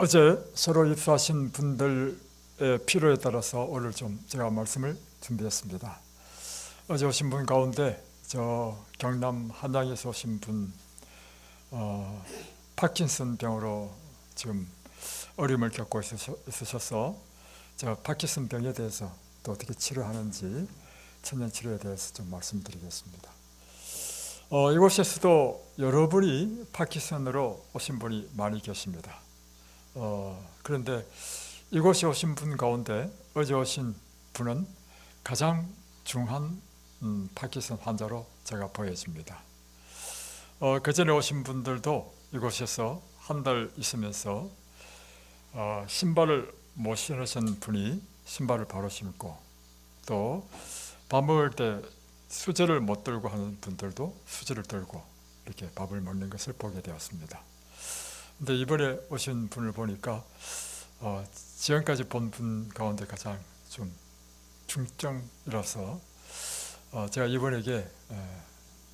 어제 새로 입사하신 분들의 필요에 따라서 오늘 좀 제가 말씀을 준비했습니다. 어제 오신 분 가운데 저 경남 한양에서 오신 분 파킨슨 병으로 지금 어려움을 겪고 있으셔서 제가 파킨슨 병에 대해서 또 어떻게 치료하는지 천연 치료에 대해서 좀 말씀드리겠습니다. 이곳에서도 여러분이 파킨슨으로 오신 분이 많이 계십니다. 그런데 이곳에 오신 분 가운데 어제 오신 분은 가장 중한 파킨슨 환자로 제가 보여집니다. 그 전에 오신 분들도 이곳에서 한 달 있으면서 신발을 못 신으신 분이 신발을 바로 신고, 또 밥 먹을 때 수저를 못 들고 하는 분들도 수저를 들고 이렇게 밥을 먹는 것을 보게 되었습니다. 근데 이번에 오신 분을 보니까 지금까지 본 분 가운데 가장 좀 중증이라서 제가 이분에게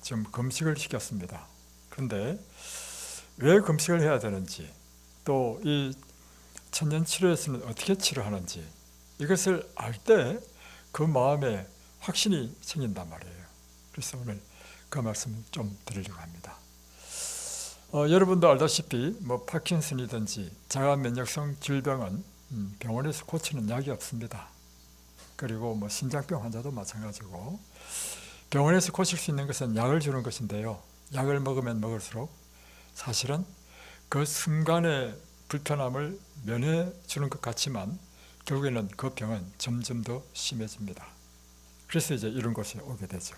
좀 금식을 시켰습니다. 그런데 왜 금식을 해야 되는지, 또 이 천연치료에서는 어떻게 치료하는지, 이것을 알 때 그 마음에 확신이 생긴단 말이에요. 그래서 오늘 그 말씀을 좀 드리려고 합니다. 여러분도 알다시피 파킨슨이든지 자가 면역성 질병은 병원에서 고치는 약이 없습니다. 그리고 심장병 환자도 마찬가지고, 병원에서 고칠 수 있는 것은 약을 주는 것인데요, 약을 먹으면 먹을수록 사실은 그 순간의 불편함을 면해 주는 것 같지만 결국에는 그 병은 점점 더 심해집니다. 그래서 이제 이런 곳에 오게 되죠.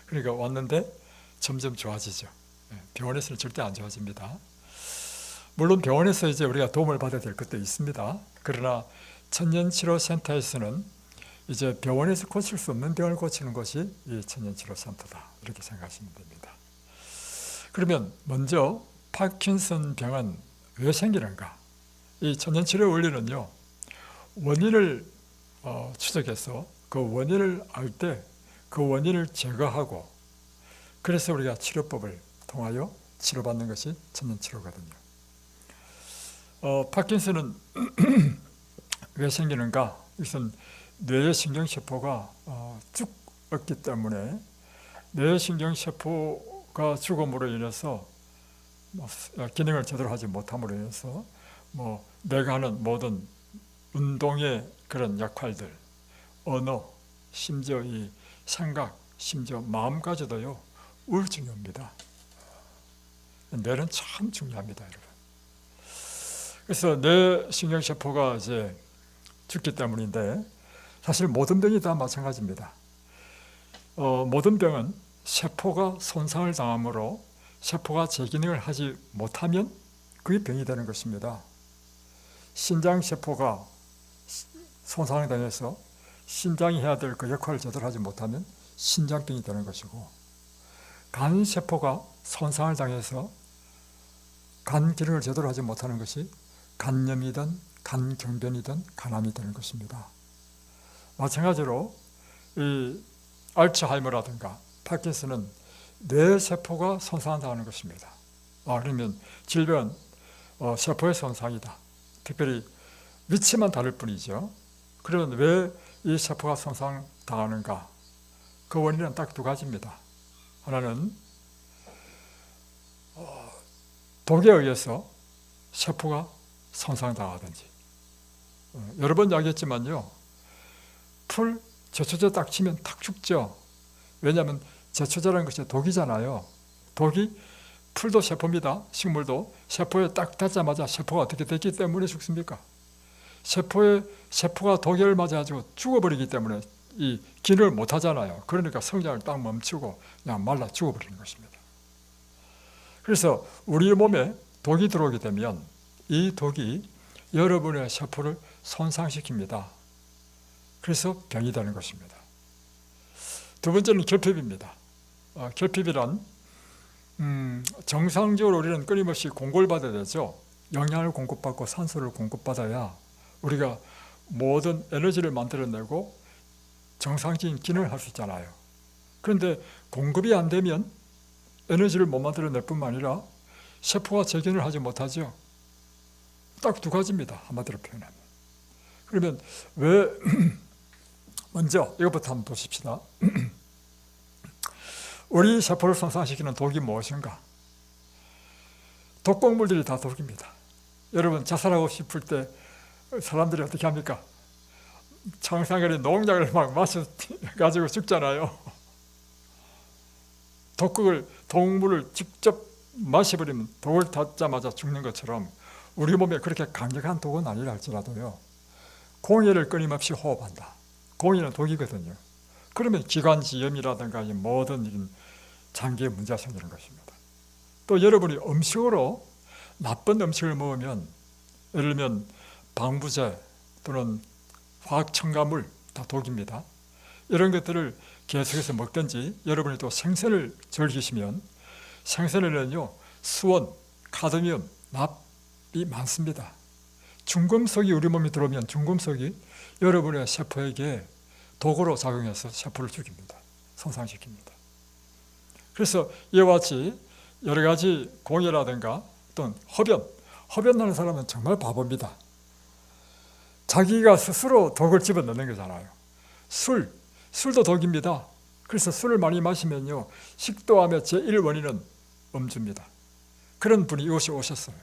그러니까 왔는데 점점 좋아지죠. 병원에서는 절대 안 좋아집니다. 물론 병원에서 이제 우리가 도움을 받아야 될 것도 있습니다. 그러나 천연치료센터에서는 이제 병원에서 고칠 수 없는 병을 고치는 것이 이 천연치료센터다, 이렇게 생각하시면 됩니다. 그러면 먼저 파킨슨 병은 왜 생기는가? 이 천연치료 원리는요, 원인을 추적해서 그 원인을 알 때 그 원인을 제거하고, 그래서 우리가 치료법을 통하여 치료받는 것이 천연치료거든요. 파킨슨은 왜 생기는가? 이것은 뇌의 신경세포가 쭉 없기 때문에, 뇌의 신경세포가 죽음으로 인해서 기능을 제대로 하지 못함으로 인해서 내가 하는 모든 운동의 그런 역할들, 언어, 심지어 이 생각, 심지어 마음까지도요 우울증이 옵니다. 뇌는 참 중요합니다, 여러분. 그래서 뇌 신경세포가 이제 죽기 때문인데, 사실 모든 병이 다 마찬가지입니다. 모든 병은 세포가 손상을 당함으로 세포가 제 기능을 하지 못하면 그게 병이 되는 것입니다. 신장세포가 손상을 당해서 신장이 해야 될 그 역할을 제대로 하지 못하면 신장병이 되는 것이고, 간세포가 손상을 당해서 간 기능을 제대로 하지 못하는 것이 간염이든 간경변이든 간암이 되는 것입니다. 마찬가지로 이 알츠하이머라든가 파킨슨은 뇌세포가 손상당하는 것입니다. 그러면 질병은 세포의 손상이다. 특별히 위치만 다를 뿐이죠. 그러면 왜 이 세포가 손상당하는가? 그 원인은 딱 두 가지입니다. 하나는 독에 의해서 세포가 손상당하든지, 여러 번 이야기했지만요, 풀 제초제 딱 치면 탁 죽죠. 왜냐하면 제초제라는 것이 독이잖아요. 독이, 풀도 세포입니다. 식물도 세포에 딱 닿자마자 세포가 어떻게 됐기 때문에 죽습니까? 세포가 독에 맞아가지고 죽어버리기 때문에 이 기능을 못 하잖아요. 그러니까 성장을 딱 멈추고 그냥 말라 죽어버리는 것입니다. 그래서 우리 몸에 독이 들어오게 되면 이 독이 여러분의 세포를 손상시킵니다. 그래서 병이 되는 것입니다. 두 번째는 결핍입니다. 결핍이란 정상적으로 우리는 끊임없이 공급을 받아야 되죠. 영양을 공급받고 산소를 공급받아야 우리가 모든 에너지를 만들어내고 정상적인 기능을 할 수 있잖아요. 그런데 공급이 안 되면 에너지를 못 만들어낼 뿐만 아니라 세포가 재기능을 하지 못하죠. 딱 두 가지입니다. 한마디로 표현하면. 그러면 왜 먼저 이것부터 한번 보십시다. 우리 세포를 손상시키는 독이 무엇인가? 독극물들이 다 독입니다. 여러분 자살하고 싶을 때 사람들이 어떻게 합니까? 청산가리 농약을 막 마셔가지고 죽잖아요. 독물을 직접 마셔버리면 독을 닿자마자 죽는 것처럼 우리 몸에 그렇게 강력한 독은 아니라 할지라도요, 공해를 끊임없이 호흡한다. 공해는 독이거든요. 그러면 기관지염이라든가 모든 이런 장기에 문제가 생기는 것입니다. 또 여러분이 음식으로 나쁜 음식을 먹으면, 예를 들면 방부제 또는 화학 첨가물 다 독입니다. 이런 것들을 계속해서 먹든지, 여러분이 또 생선을 즐기시면 생선에는요 수원, 카드뮴, 납이 많습니다. 중금속이 우리 몸에 들어오면 중금속이 여러분의 세포에게 독으로 작용해서 세포를 죽입니다. 손상시킵니다. 그래서 이와 같이 여러 가지 공해라든가 또는 흡연하는 사람은 정말 바보입니다. 자기가 스스로 독을 집어넣는 거잖아요. 술도 독입니다. 그래서 술을 많이 마시면요 식도암의 제1원인은 음주입니다. 그런 분이 이곳에 오셨어요.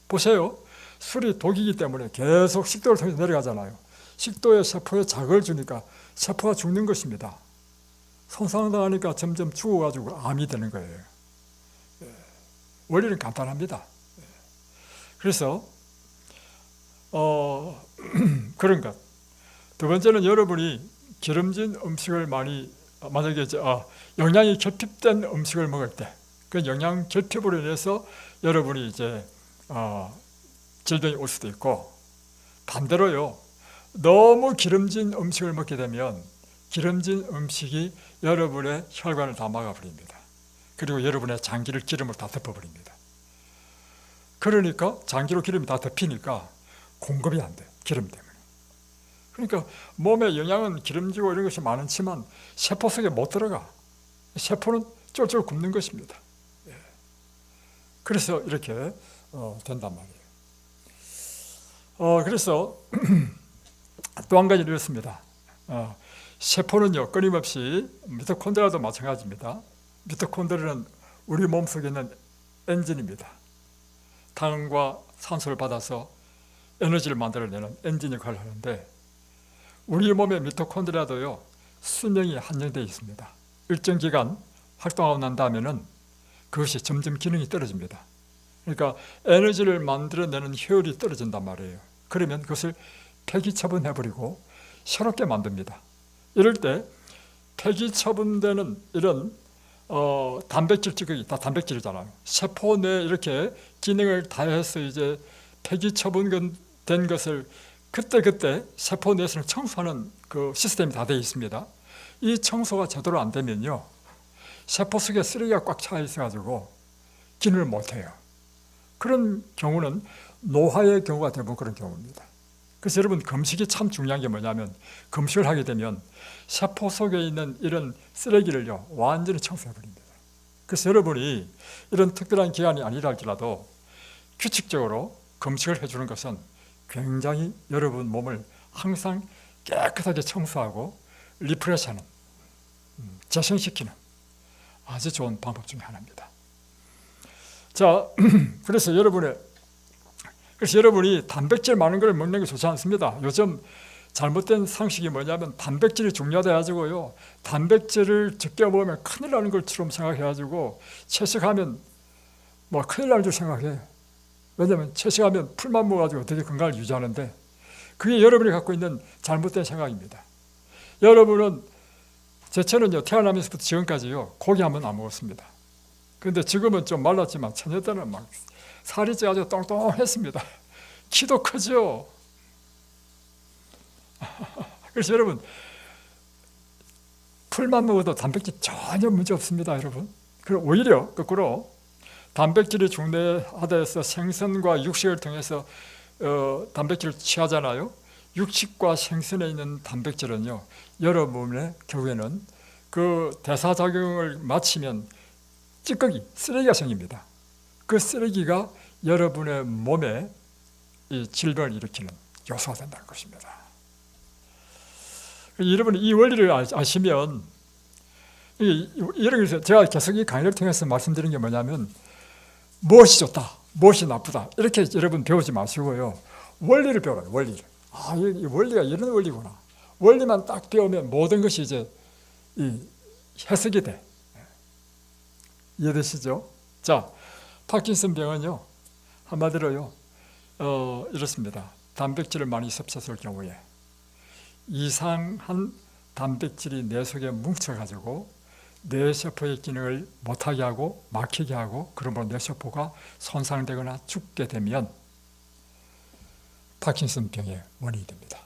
보세요. 술이 독이기 때문에 계속 식도를 통해서 내려가잖아요. 식도에 세포에 자극을 주니까 세포가 죽는 것입니다. 손상당하니까 점점 죽어가지고 암이 되는 거예요. 원리는 간단합니다. 그래서 그런 것. 두 번째는 여러분이 기름진 음식을 만약에 영양이 결핍된 음식을 먹을 때, 그 영양 결핍으로 인해서 여러분이 이제 질병이 올 수도 있고, 반대로요, 너무 기름진 음식을 먹게 되면 기름진 음식이 여러분의 혈관을 다 막아버립니다. 그리고 여러분의 장기를 기름으로 다 덮어버립니다. 그러니까 장기로 기름이 다 덮이니까 공급이 안 돼, 기름 때문에. 그러니까 몸에 영양은 기름지고 이런 것이 많지만 세포 속에 못 들어가. 세포는 쫄쫄 굶는 것입니다. 그래서 이렇게 된단 말이에요. 그래서 또 한 가지는 이렇습니다. 세포는요 끊임없이, 미토콘드리아도 마찬가지입니다. 미토콘드리아는 우리 몸속에 있는 엔진입니다. 당과 산소를 받아서 에너지를 만들어내는 엔진 역할을 하는데, 우리 몸의 미토콘드리아도요 수명이 한정되어 있습니다. 일정 기간 활동하고 난 다음에는 그것이 점점 기능이 떨어집니다. 그러니까 에너지를 만들어내는 효율이 떨어진단 말이에요. 그러면 그것을 폐기 처분해버리고 새롭게 만듭니다. 이럴 때 폐기 처분되는 이런 단백질 찌꺼기, 다 단백질이잖아요. 세포 내에 이렇게 기능을 다해서 이제 폐기 처분된 것을 그때 세포 내에서는 청소하는 그 시스템이 다 되어 있습니다. 이 청소가 제대로 안 되면요 세포 속에 쓰레기가 꽉 차 있어가지고 기능을 못해요. 그런 경우는 노화의 경우가 대부분 그런 경우입니다. 그래서 여러분 금식이 참 중요한 게 뭐냐면, 금식을 하게 되면 세포 속에 있는 이런 쓰레기를요 완전히 청소해버립니다. 그래서 여러분이 이런 특별한 기간이 아니라 할지라도 규칙적으로 금식을 해주는 것은 굉장히 여러분 몸을 항상 깨끗하게 청소하고 리프레시하는, 재생시키는 아주 좋은 방법 중에 하나입니다. 자, 그래서 여러분이 단백질 많은 걸 먹는 게 좋지 않습니다. 요즘 잘못된 상식이 뭐냐면 단백질이 중요하다 해가지고요 단백질을 적게 먹으면 큰일 나는 것처럼 생각해가지고 채식하면 뭐 큰일 날 줄 생각해요. 왜냐하면 채식하면 풀만 먹어가지고 어떻게 건강을 유지하는데, 그게 여러분이 갖고 있는 잘못된 생각입니다. 여러분은, 제처는요 태어나면서부터 지금까지요 고기 한 번 안 먹었습니다. 그런데 지금은 좀 말랐지만 처녀 때는 막 살이 쪄가지고 똥똥했습니다. 키도 크죠. 그래서 여러분 풀만 먹어도 단백질 전혀 문제 없습니다, 여러분. 그리고 오히려 거꾸로 단백질이 중요하다 해서 생선과 육식을 통해서 단백질을 취하잖아요. 육식과 생선에 있는 단백질은요 여러분의 결국에는 그 대사작용을 마치면 찌꺼기, 쓰레기가 생깁니다. 그 쓰레기가 여러분의 몸에 이 질병을 일으키는 요소가 된다는 것입니다. 여러분 이 원리를 아시면 이런 것을 제가 계속 이 강의를 통해서 말씀드린 게 뭐냐면 무엇이 좋다, 무엇이 나쁘다 이렇게 여러분 배우지 마시고요. 원리를 배워요. 원리를. 이 원리가 이런 원리구나. 원리만 딱 배우면 모든 것이 이제 해석이 돼. 이해되시죠? 자, 파킨슨 병은요 한마디로요 이렇습니다. 단백질을 많이 섭취했을 경우에 이상한 단백질이 뇌 속에 뭉쳐가지고 뇌세포의 기능을 못하게 하고 막히게 하고 그러므로 뇌세포가 손상되거나 죽게 되면 파킨슨 병의 원인이 됩니다.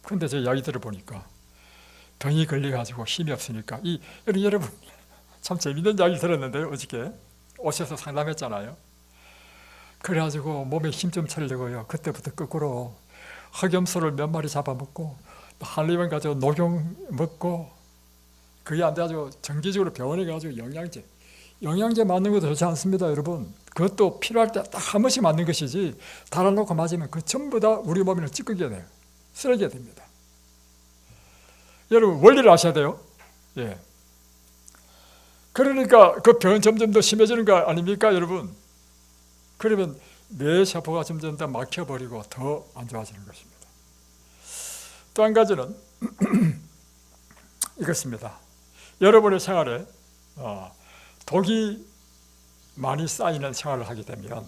그런데 제 이야기 들어보니까 병이 걸려가지고 힘이 없으니까 여러분 참 재밌는 이야기 들었는데요. 어저께 오셔서 상담했잖아요. 그래가지고 몸에 힘 좀 차리려고요. 그때부터 거꾸로 흑염소를 몇 마리 잡아먹고 한의원 가지고 녹용 먹고 그게 안 돼가지고 정기적으로 병원에 가가지고 영양제 맞는 것도 좋지 않습니다. 여러분 그것도 필요할 때 딱 한 번씩 맞는 것이지 달아놓고 맞으면 그 전부 다 우리 몸에는 찌꺼기가 돼요. 쓰레기가 됩니다. 여러분 원리를 아셔야 돼요. 예. 그러니까 그 병은 점점 더 심해지는 거 아닙니까 여러분? 그러면 뇌세포가 점점 더 막혀버리고 더 안 좋아지는 것입니다. 또 한 가지는 이것입니다. 여러분의 생활에 독이 많이 쌓이는 생활을 하게 되면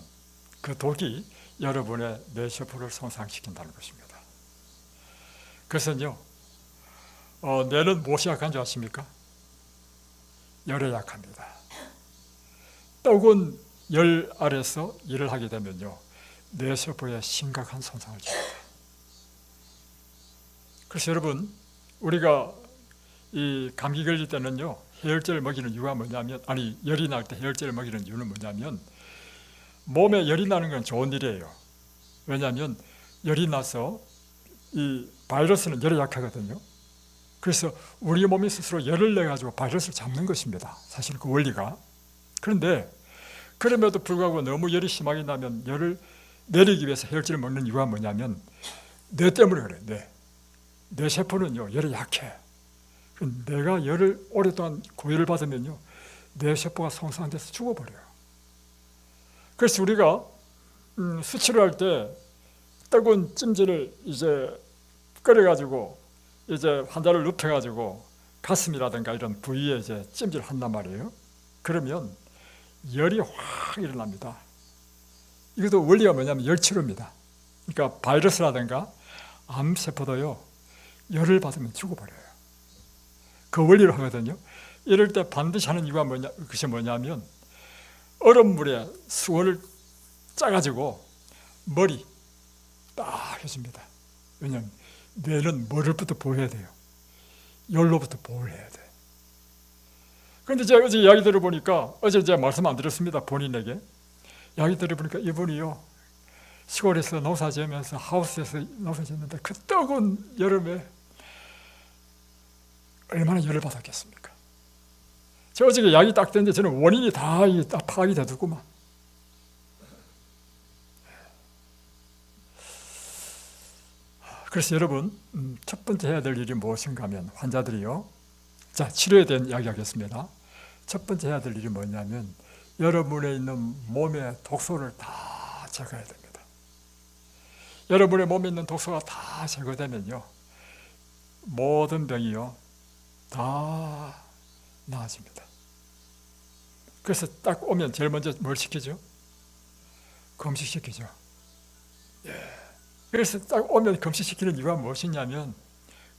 그 독이 여러분의 뇌세포를 손상시킨다는 것입니다. 그래서요 뇌는 무엇이 약한 줄 아십니까? 열에 약합니다. 뜨거운 열 아래서 일을 하게 되면요 뇌세포에 심각한 손상을 줍니다. 그래서 여러분 우리가 이 감기 걸릴 때는요 해열제를 먹이는 이유가 뭐냐면 열이 날 때 해열제를 먹이는 이유는 뭐냐면 몸에 열이 나는 건 좋은 일이에요. 왜냐하면 열이 나서 이 바이러스는 열에 약하거든요. 그래서 우리 몸이 스스로 열을 내가지고 바이러스를 잡는 것입니다. 사실 그 원리가. 그런데 그럼에도 불구하고 너무 열이 심하게 나면 열을 내리기 위해서 해열제를 먹는 이유가 뭐냐면 뇌 때문에 그래요. 뇌 세포는요 열에 약해. 내가 열을 오랫동안 고열을 받으면요 뇌 세포가 손상돼서 죽어버려요. 그래서 우리가 수치를 할 때 뜨거운 찜질을 이제 끓여가지고 이제 환자를 눕혀가지고 가슴이라든가 이런 부위에 이제 찜질을 한단 말이에요. 그러면 열이 확 일어납니다. 이것도 원리가 뭐냐면 열치료입니다. 그러니까 바이러스라든가 암세포도요 열을 받으면 죽어버려요. 그 원리로 하거든요. 이럴 때 반드시 하는 이유가 그것이 뭐냐면 얼음물에 수건을 짜가지고 머리 딱 해줍니다. 왜냐하면 뇌는 뭐를부터 보호해야 돼요? 열로부터 보호를 해야 돼. 그런데 제가 어제 이야기 들어보니까 어제 제가 말씀 안 드렸습니다. 본인에게 이야기 들어보니까 이분이요 시골에서 농사 지으면서 하우스에서 농사 지었는데 그 뜨거운 여름에 얼마나 열을 받았겠습니까? 제가 어저께 이야기 딱 됐는데 저는 원인이 다 파악이 되더구만. 그래서 여러분 첫 번째 해야 될 일이 무엇인가 하면 환자들이요 자 치료에 대한 이야기 하겠습니다. 첫 번째 해야 될 일이 뭐냐면 여러분에 있는 몸의 독소를 다 제거해야 됩니다. 여러분의 몸에 있는 독소가 다 제거되면요 모든 병이요 다 나아집니다. 그래서 딱 오면 제일 먼저 뭘 시키죠? 금식시키죠. 그래서 딱 오면 금식시키는 이유가 무엇이냐면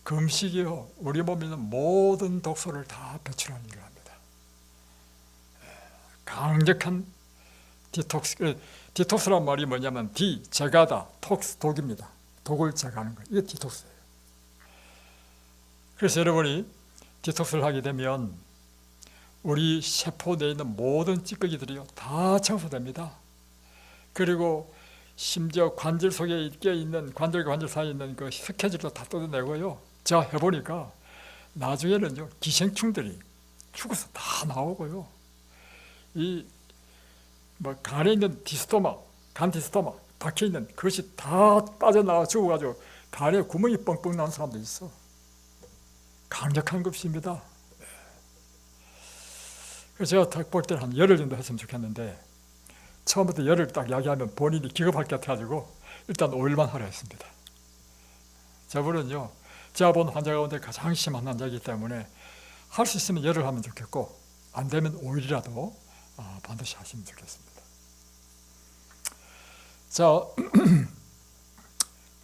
금식이요 우리 몸에 있는 모든 독소를 다 배출하는 일을 합니다. 강력한 디톡스. 디톡스란 말이 뭐냐면 제거하다, 톡스 독입니다. 독을 제거하는 거예요. 이게 디톡스예요. 그래서 여러분이 디톡스를 하게 되면 우리 세포 내에 있는 모든 찌꺼기들이요 다 청소됩니다. 그리고 심지어 관절 속에 있는 관절과 관절 사이에 있는 그 스케줄도 다 뜯어내고요. 제가 해보니까 나중에는요 기생충들이 죽어서 다 나오고요. 이 간에 있는 디스토마, 간 디스토마, 박혀있는 그것이 다 빠져나와 죽어가지고 간에 구멍이 뻥뻥 나는 사람도 있어. 강력한 급식입니다. 그래서 제가 딱 볼 때는 한 열흘 정도 했으면 좋겠는데 처음부터 열흘 딱 이야기하면 본인이 기겁할 것 같아가지고 일단 5일만 하려 했습니다. 저분은요, 제가 본 환자 가운데 가장 심한 환자이기 때문에 할 수 있으면 열흘 하면 좋겠고 안 되면 5일이라도 반드시 하시면 좋겠습니다. 자,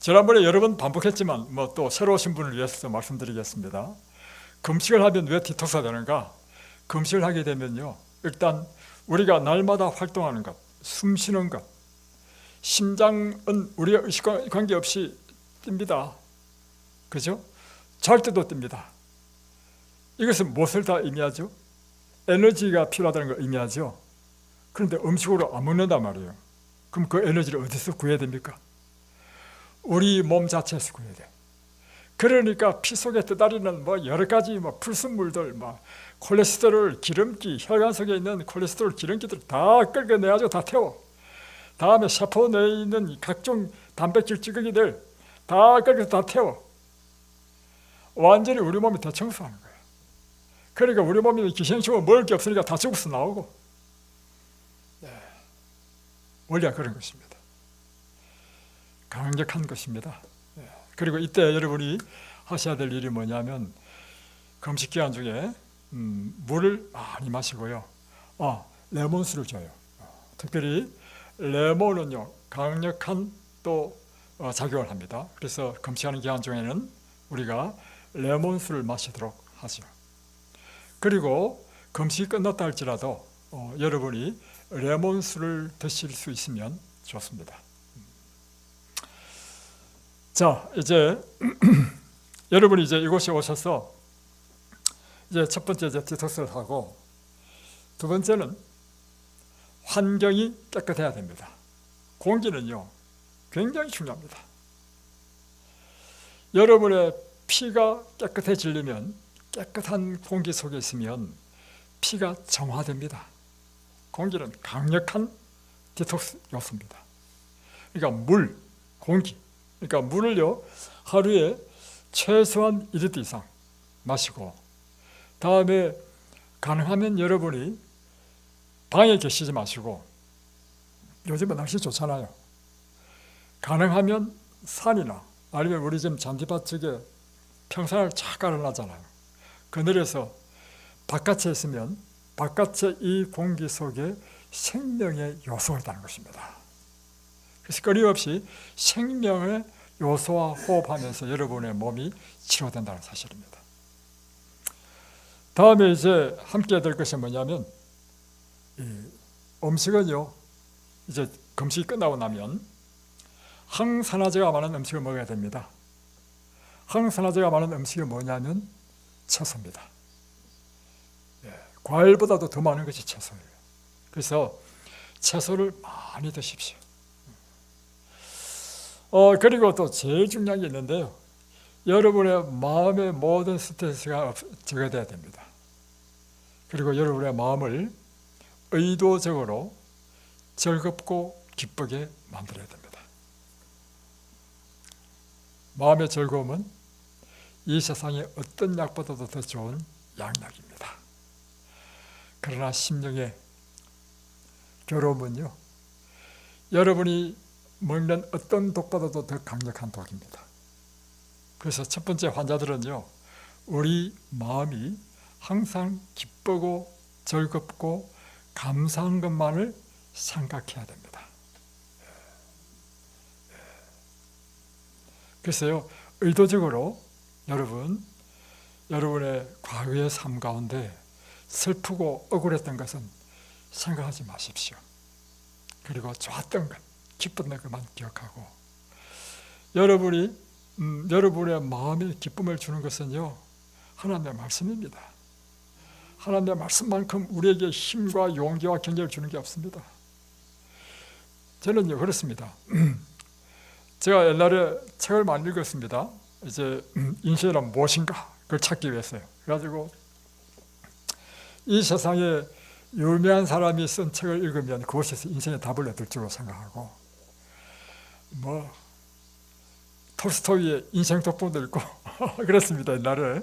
지난번에 여러 번 반복했지만 또 새로 오신 분을 위해서 말씀드리겠습니다. 금식을 하면 왜 디톡스가 되는가? 금식을 하게 되면요, 일단 우리가 날마다 활동하는 것, 숨 쉬는 것, 심장은 우리가 의식과 관계없이 뜁니다. 그죠? 잘 때도 뜁니다. 이것은 무엇을 다 의미하죠? 에너지가 필요하다는 걸 의미하죠. 그런데 음식으로 안 먹는단 말이에요. 그럼 그 에너지를 어디서 구해야 됩니까? 우리 몸 자체에서 구해야 돼. 그러니까 피 속에 떠다니는 여러 가지 불순물들, 콜레스테롤, 기름기, 혈관 속에 있는 콜레스테롤, 기름기들 다 끌어내가지고 다 태워. 다음에 세포 내에 있는 각종 단백질 찌꺼기들 다 끌어서 다 태워. 완전히 우리 몸이 대청소하는 거야. 그러니까 우리 몸이 기생충을 먹을 게 없으니까 다 죽어서 나오고. 원리가 그런 것입니다. 강력한 것입니다. 그리고 이때 여러분이 하셔야 될 일이 뭐냐면 금식 기간 중에 물을 많이 마시고요. 레몬수를 줘요. 특별히 레몬은요, 강력한 또 작용을 합니다. 그래서 금식하는 기간 중에는 우리가 레몬수를 마시도록 하죠. 그리고 금식이 끝났다 할지라도 여러분이 레몬수를 드실 수 있으면 좋습니다. 자, 이제 여러분이 이제 이곳에 오셔서 이제 첫 번째 디톡스를 하고, 두 번째는 환경이 깨끗해야 됩니다. 공기는요, 굉장히 중요합니다. 여러분의 피가 깨끗해지려면, 깨끗한 공기 속에 있으면 피가 정화됩니다. 공기는 강력한 디톡스 요소입니다. 그러니까 물, 공기. 그러니까 물을요, 하루에 최소한 1리터 이상 마시고, 다음에 가능하면 여러분이 방에 계시지 마시고, 요즘은 날씨 좋잖아요. 가능하면 산이나 아니면 우리 집 잔디밭 쪽에 평상을 쫙 깔아놨잖아요. 그늘에서 바깥에 있으면 바깥의 이 공기 속에 생명의 요소가 있다는 것입니다. 그래서 끊임없이 생명의 요소와 호흡하면서 여러분의 몸이 치료된다는 사실입니다. 다음에 이제 함께 될 것이 뭐냐면, 음식은요, 이제 금식이 끝나고 나면 항산화제가 많은 음식을 먹어야 됩니다. 항산화제가 많은 음식이 뭐냐면 채소입니다. 과일보다도 더 많은 것이 채소예요. 그래서 채소를 많이 드십시오. 그리고 또 제일 중요한 게 있는데요, 여러분의 마음의 모든 스트레스가 제거돼야 됩니다. 그리고 여러분의 마음을 의도적으로 즐겁고 기쁘게 만들어야 됩니다. 마음의 즐거움은 이 세상의 어떤 약보다도 더 좋은 양약입니다. 그러나 심령의 괴로움은요, 여러분이 먹는 어떤 독보다도 더 강력한 독입니다. 그래서 첫 번째 환자들은요, 우리 마음이 항상 기쁘고 즐겁고 감사한 것만을 생각해야 됩니다. 그래서요, 의도적으로 여러분의 과거의 삶 가운데 슬프고 억울했던 것은 생각하지 마십시오. 그리고 좋았던 것, 기쁜 것만 기억하고, 여러분의 마음에 기쁨을 주는 것은요, 하나님의 말씀입니다. 하나님의 말씀만큼 우리에게 힘과 용기와 경제를 주는 게 없습니다. 저는요, 그렇습니다. 제가 옛날에 책을 많이 읽었습니다. 이제 인생이란 무엇인가 그걸 찾기 위해서요. 그래가지고 이 세상에 유명한 사람이 쓴 책을 읽으면 그것에서 인생의 답을 얻을 줄로 생각하고, 뭐 톨스토이의 인생 독보도 읽고 그랬습니다, 옛날에.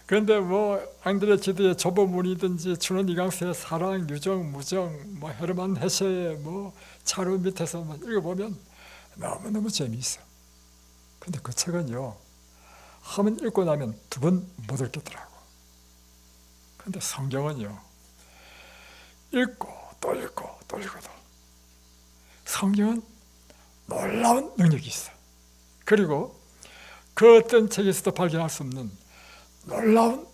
그런데 뭐 앙드레 지드의 조보문이든지 춘원 이강수의 사랑, 유정, 무정, 뭐 헤르만 헤세의 뭐 차루 밑에서 뭐 읽어보면 너무너무 재미있어. 근데 그 책은요, 한번 읽고 나면 두 번 못 읽겠더라고. 근데 성경은요, 읽고 또 읽고 또 읽어도 성경은 놀라운 능력이 있어. 그리고 그 어떤 책에서도 발견할 수 없는 놀라운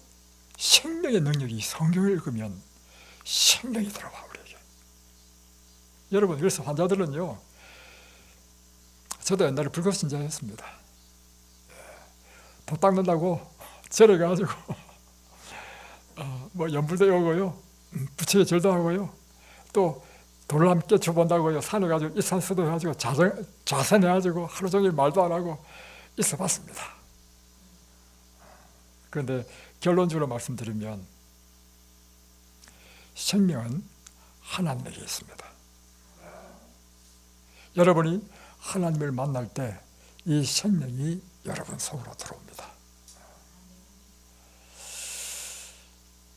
생명의 능력이 성경을 읽으면 생명이 들어와 우리에게. 여러분, 그래서 환자들은요, 저도 옛날에 불교신자였습니다. 도 닦는다고 절에 가가지고 뭐 연불도 오고요, 부처에 절도 하고요, 또 돌을 함께 줘본다고요, 산에 가지고 일산수도 해가지고 좌선해가지고 하루 종일 말도 안 하고 있어봤습니다. 그런데 결론적으로 말씀드리면 생명은 하나님에게 있습니다. 여러분이 하나님을 만날 때 이 생명이 여러분 속으로 들어옵니다.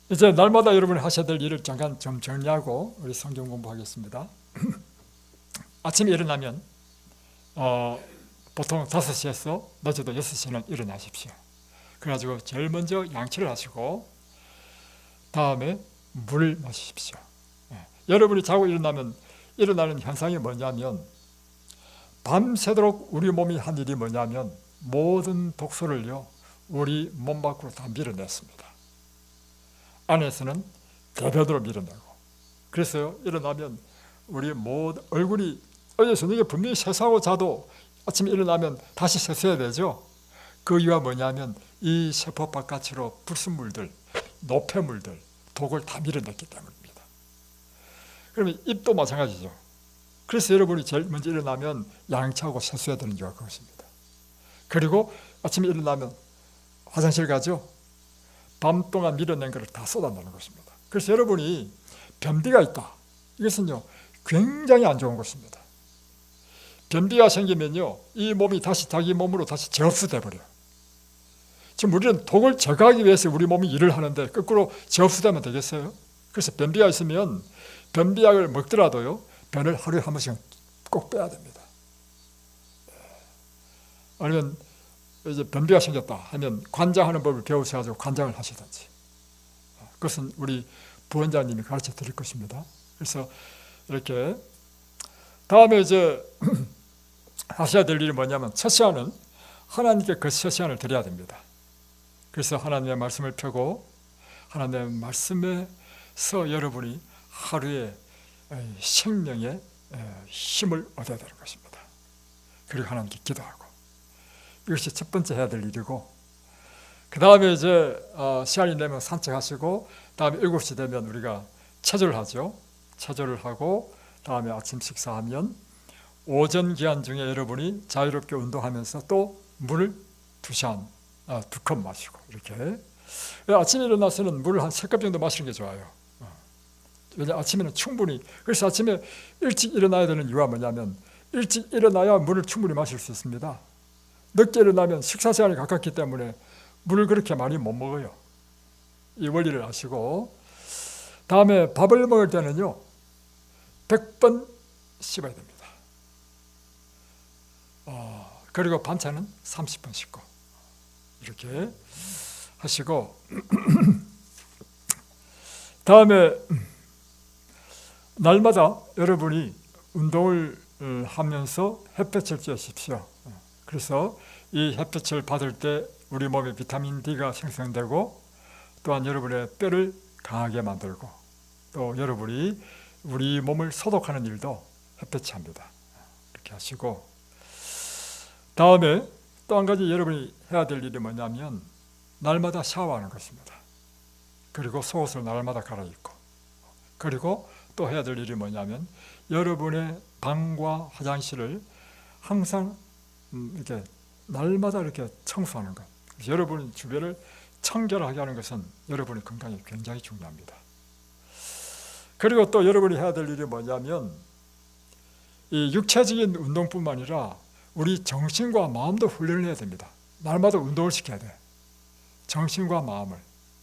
이제 날마다 여러분이 하셔야 될 일을 잠깐 좀 정리하고 우리 성경 공부하겠습니다. 아침에 일어나면 보통 5시에서 늦어도 6시는 일어나십시오. 그래가지고 제일 먼저 양치를 하시고 다음에 물을 마시십시오. 여러분이 자고 일어나는 현상이 뭐냐면, 밤새도록 우리 몸이 한 일이 뭐냐면 모든 독소를요, 우리 몸 밖으로 다 밀어냈습니다. 안에서는 대변으로 밀어내고. 그래서 일어나면 우리 모든 얼굴이 어제 저녁에 분명히 세수하고 자도 아침에 일어나면 다시 세수해야 되죠. 그 이유가 뭐냐면 이 세포 바깥으로 불순물들, 노폐물들, 독을 다 밀어냈기 때문입니다. 그러면 입도 마찬가지죠. 그래서 여러분이 제일 먼저 일어나면 양치하고 세수해야 되는 이유가 그것입니다. 그리고 아침에 일어나면 화장실 가죠. 밤 동안 밀어낸 것을 다 쏟아내는 것입니다. 그래서 여러분이 변비가 있다, 이것은요 굉장히 안 좋은 것입니다. 변비가 생기면요, 이 몸이 다시 자기 몸으로 다시 재흡수돼 버려요. 지금 우리는 독을 제거하기 위해서 우리 몸이 일을 하는데 거꾸로 재흡수되면 되겠어요? 그래서 변비가 있으면 변비약을 먹더라도요, 변을 하루에 한 번씩 꼭 빼야 됩니다. 아니면 이제 변비가 생겼다 하면 관장하는 법을 배우셔가지고 관장을 하시든지, 그것은 우리 부원장님이 가르쳐 드릴 것입니다. 그래서 이렇게 다음에 이제 하셔야 될 일이 뭐냐면, 첫 시간은 하나님께 그 첫 시간을 드려야 됩니다. 그래서 하나님의 말씀을 펴고 하나님의 말씀에서 여러분이 하루에 생명의 힘을 얻어야 되는 것입니다. 그리고 하나님께 기도하고, 이것이 첫 번째 해야 될 일이고, 그 다음에 이제 시간이 되면 산책하시고, 다음에 7시 되면 우리가 체조를 하죠. 체조를 하고 다음에 아침 식사하면 오전 기간 중에 여러분이 자유롭게 운동하면서 또 물을 2컵 마시고, 이렇게 아침에 일어나서는 물을 한 3컵 정도 마시는 게 좋아요. 왜냐, 아침에는 충분히, 그래서 아침에 일찍 일어나야 되는 이유가 뭐냐면, 일찍 일어나야 물을 충분히 마실 수 있습니다. 늦게 일어나면 식사 시간이 가깝기 때문에 물을 그렇게 많이 못 먹어요. 이 원리를 아시고, 다음에 밥을 먹을 때는요 100번 씹어야 됩니다. 그리고 반찬은 30번 씹고, 이렇게 하시고 다음에 날마다 여러분이 운동을 하면서 햇볕을 쬐십시오. 그래서 이 햇볕을 받을 때 우리 몸에 비타민 D가 생성되고, 또한 여러분의 뼈를 강하게 만들고, 또 여러분이 우리 몸을 소독하는 일도 햇볕이 합니다. 이렇게 하시고, 다음에 또 한 가지 여러분이 해야 될 일이 뭐냐면 날마다 샤워하는 것입니다. 그리고 속옷을 날마다 갈아입고, 그리고 또 해야 될 일이 뭐냐면 여러분의 방과 화장실을 항상 이렇게 날마다 이렇게 청소하는 것. 그래서 여러분 주변을 청결하게 하는 것은 여러분의 건강에 굉장히 중요합니다. 그리고 또 여러분이 해야 될 일이 뭐냐면 이 육체적인 운동뿐만 아니라 우리 정신과 마음도 훈련을 해야 됩니다. 날마다 운동을 시켜야 돼. 정신과 마음을.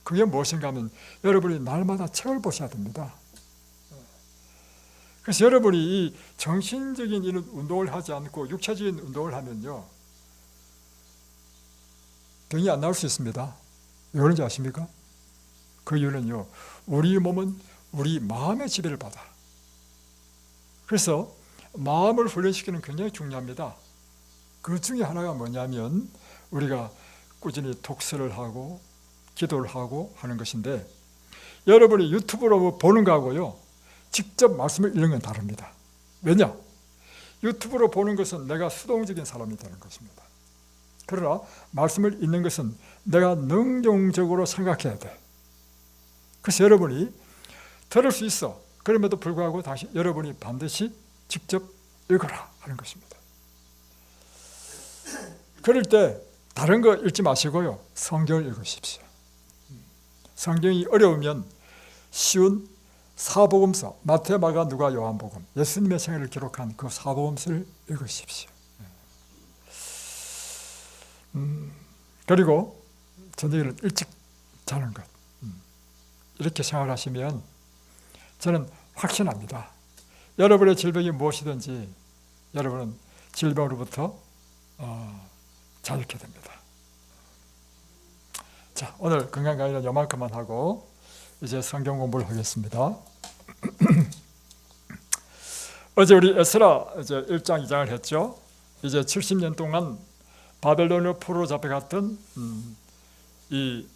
그게 무엇인가 하면 여러분이 날마다 책을 보셔야 됩니다. 그래서 여러분이 이 정신적인 이런 운동을 하지 않고 육체적인 운동을 하면요, 병이 안 나올 수 있습니다. 왜 그런지 아십니까? 그 이유는요, 우리 몸은 우리 마음의 지배를 받아. 그래서 마음을 훈련시키는 게 굉장히 중요합니다. 그 중에 하나가 뭐냐면 우리가 꾸준히 독서를 하고 기도를 하고 하는 것인데, 여러분이 유튜브로 보는 거하고요, 직접 말씀을 읽는 건 다릅니다. 왜냐? 유튜브로 보는 것은 내가 수동적인 사람이 되는 것입니다. 그러나 말씀을 읽는 것은 내가 능동적으로 생각해야 돼. 그래서 여러분이 들을 수 있어. 그럼에도 불구하고 다시 여러분이 반드시 직접 읽어라 하는 것입니다. 그럴 때 다른 거 읽지 마시고요, 성경을 읽으십시오. 성경이 어려우면 쉬운 사복음서, 마태, 마가, 누가, 요한복음, 예수님의 생애를 기록한 그 사복음서를 읽으십시오. 그리고 저녁에는 일찍 자는 것, 이렇게 생활하시면 저는 확신합니다. 여러분의 질병이 무엇이든지 여러분은 질병으로부터 자유케 됩니다. 자, 오늘 건강 강의는 요만큼만 하고 이제 성경 공부를 하겠습니다. 어제 우리 에스라 이제 1장 2장을 했죠. 이제 70년 동안 바벨론으로 포로로 잡혀갔던 이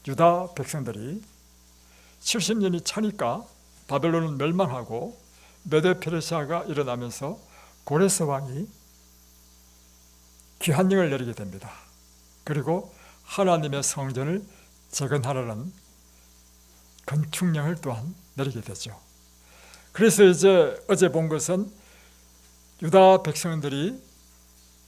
유다 백성들이 70년이 차니까 바벨론은 멸망하고 메데 페르시아가 일어나면서 고레스 왕이 기한령을 내리게 됩니다. 그리고 하나님의 성전을 재건하라는 건축령을 또한 내리게 되죠. 그래서 이제 어제 본 것은 유다 백성들이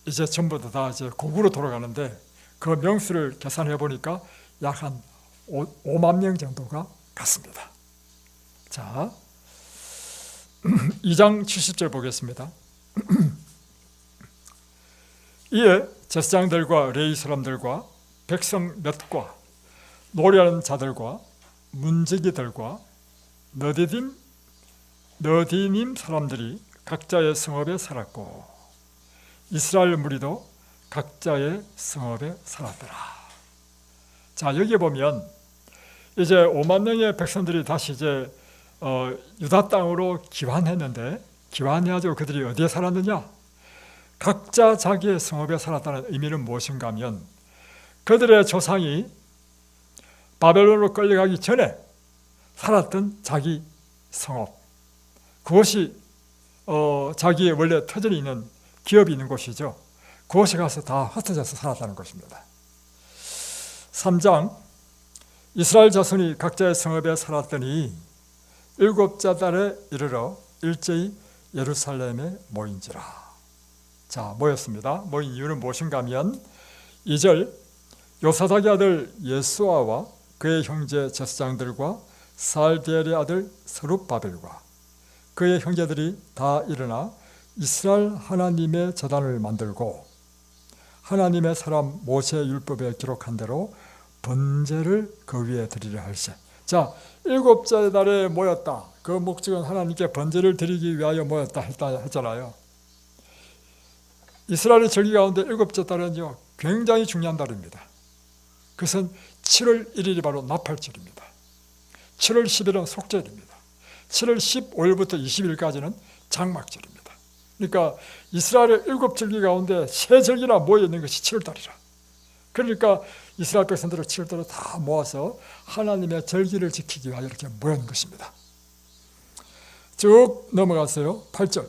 이제 전부 다 이제 고국으로 돌아가는데 그 명수를 계산해 보니까 약 한 5만 명 정도가 갔습니다. 자, 2장 70절 보겠습니다. 이에 제사장들과 레위 사람들과 백성 몇과 노래하는 자들과 문지기들과 너디님 사람들이 각자의 성읍에 살았고 이스라엘 무리도 각자의 성읍에 살았더라. 자, 여기 보면 이제 5만 명의 백성들이 다시 이제 유다 땅으로 귀환했는데, 귀환해가지고 그들이 어디에 살았느냐? 각자 자기의 성읍에 살았다는 의미는 무엇인가 하면 그들의 조상이 바벨론으로 끌려가기 전에 살았던 자기 성읍, 그것이 자기의 원래 터전이 있는 기업이 있는 곳이죠. 그곳에 가서 다 흩어져서 살았다는 것입니다. 3장 이스라엘 자손이 각자의 성읍에 살았더니 7째 달에 이르러 일제히 예루살렘에 모인지라. 자, 모였습니다. 모인 이유는 무엇인가 하면 2절 요사닥의 아들 예수아와 그의 형제 제사장들과 살디엘의 아들 스룹바벨과 그의 형제들이 다 일어나 이스라엘 하나님의 제단을 만들고 하나님의 사람 모세의 율법에 기록한 대로 번제를 그 위에 드리려 할세. 자, 7째 달에 모였다. 그 목적은 하나님께 번제를 드리기 위하여 모였다 했잖아요. 이스라엘의 절기 가운데 7째 달은요, 굉장히 중요한 달입니다. 그것은 7월 1일이 바로 나팔절입니다. 7월 10일은 속절입니다. 7월 15일부터 20일까지는 장막절입니다. 그러니까 이스라엘의 7절기 가운데 3절기나 모여있는 것이 7월달이라. 그러니까 이스라엘 백성들을 7월달에 다 모아서 하나님의 절기를 지키기 위하여 이렇게 모여있는 것입니다. 쭉 넘어가세요. 8절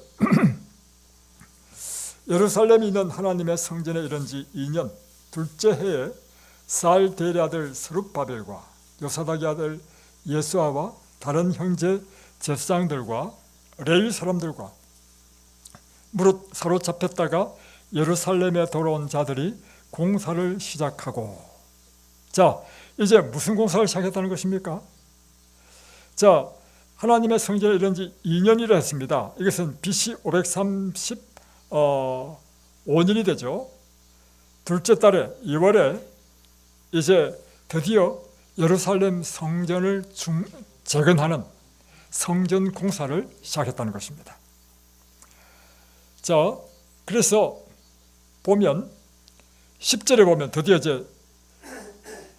예루살렘에 있는 하나님의 성전에 이른 지 2년 둘째 해에 살디엘의 아들 스룹바벨과 요사닥의 아들 예수아와 다른 형제 제사장들과 레위 사람들과 무릇 사로잡혔다가 예루살렘에 돌아온 자들이 공사를 시작하고, 자, 이제 무슨 공사를 시작했다는 것입니까? 자, 하나님의 성전에 이른 지 2년이라 했습니다. 이것은 BC 535년이 되죠. 둘째 달에 2월에 이제 드디어 예루살렘 성전을 재건하는 성전 공사를 시작했다는 것입니다. 자, 그래서 보면 10절에 보면 드디어 이제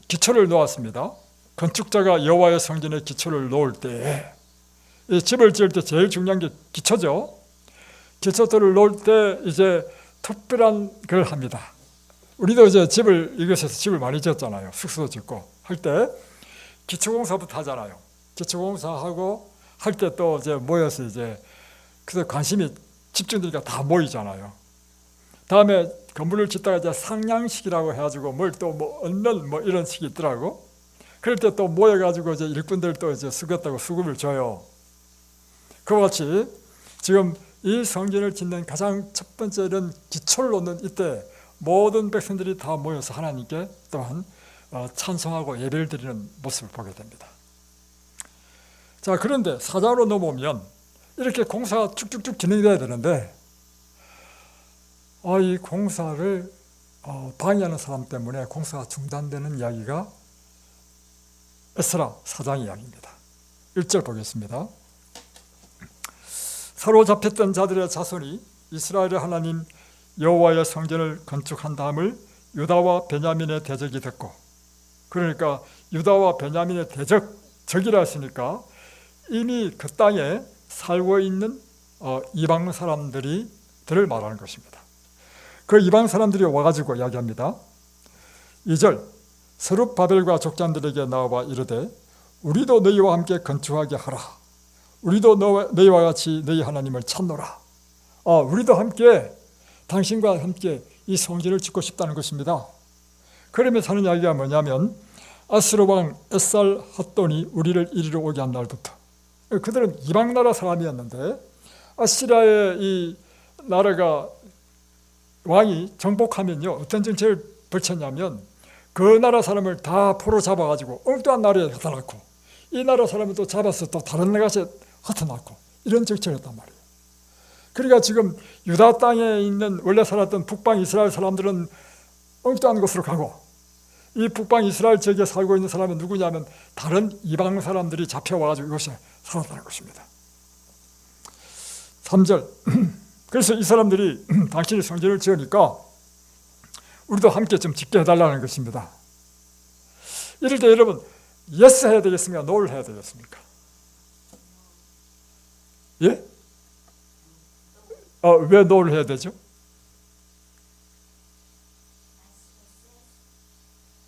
기초를 놓았습니다. 건축자가 여호와의 성전에 기초를 놓을 때, 이 집을 지을 때 제일 중요한 게 기초죠. 기초들을 놓을 때 이제 특별한 걸 합니다. 우리도 이제 이곳에서 집을 많이 지었잖아요. 숙소도 짓고 할 때 기초공사부터 하잖아요. 기초공사하고 할 때 또 이제 모여서 이제 그래서 관심이 집중되니까 다 모이잖아요. 다음에 건물을 짓다가 이제 상냥식이라고 해가지고 뭘 또 얻는 이런 식이 있더라고. 그럴 때 또 모여가지고 이제 일꾼들 또 이제 수고했다고 수급을 줘요. 그와 같이 지금 이 성전을 짓는 가장 첫 번째 이런 기초를 놓는 이때 모든 백성들이 다 모여서 하나님께 또한 찬송하고 예배를 드리는 모습을 보게 됩니다. 자, 그런데 4장으로 넘어오면 이렇게 공사가 쭉쭉쭉 진행돼야 되는데 이 공사를 방해하는 사람 때문에 공사가 중단되는 이야기가 에스라 4장 이야기입니다. 1절 보겠습니다. 사로잡혔던 자들의 자손이 이스라엘의 하나님 여호와의 성전을 건축한 다음을 유다와 베냐민의 대적이 됐고, 그러니까 유다와 베냐민의 적이라 했으니까 이미 그 땅에 살고 있는 이방 사람들을 말하는 것입니다. 그 이방 사람들이 와가지고 이야기합니다. 2절, 스룹바벨과 족장들에게 나와 이르되 우리도 너희와 함께 건축하게 하라. 우리도 너희와 같이 너희 하나님을 찾노라. 우리도 함께 당신과 함께 이 성전을 짓고 싶다는 것입니다. 그러면서 하는 이야기가 뭐냐면 아스루 왕 에살 핫돈이 우리를 이리로 오게 한 날부터, 그들은 이방 나라 사람이었는데 아시리아의 이 나라가 왕이 정복하면요 어떤 정책을 벌쳤냐면 그 나라 사람을 다 포로 잡아가지고 엉뚱한 나라에 갖다 놓고 이 나라 사람을 또 잡아서 또 다른 나라에 흩어놓고 이런 정책을 했단 말이에요. 그러니까 지금 유다 땅에 있는 원래 살았던 북방 이스라엘 사람들은 엉뚱한 곳으로 가고, 이 북방 이스라엘 지역에 살고 있는 사람은 누구냐면 다른 이방 사람들이 잡혀와가지고 이곳에 살았다는 것입니다. 3절, 그래서 이 사람들이 당신이 성전을 지으니까 우리도 함께 좀 짓게 해달라는 것입니다. 이럴 때 여러분 예스 해야 되겠습니까? 노를 해야 되겠습니까? 예? 왜 노를 해야 되죠?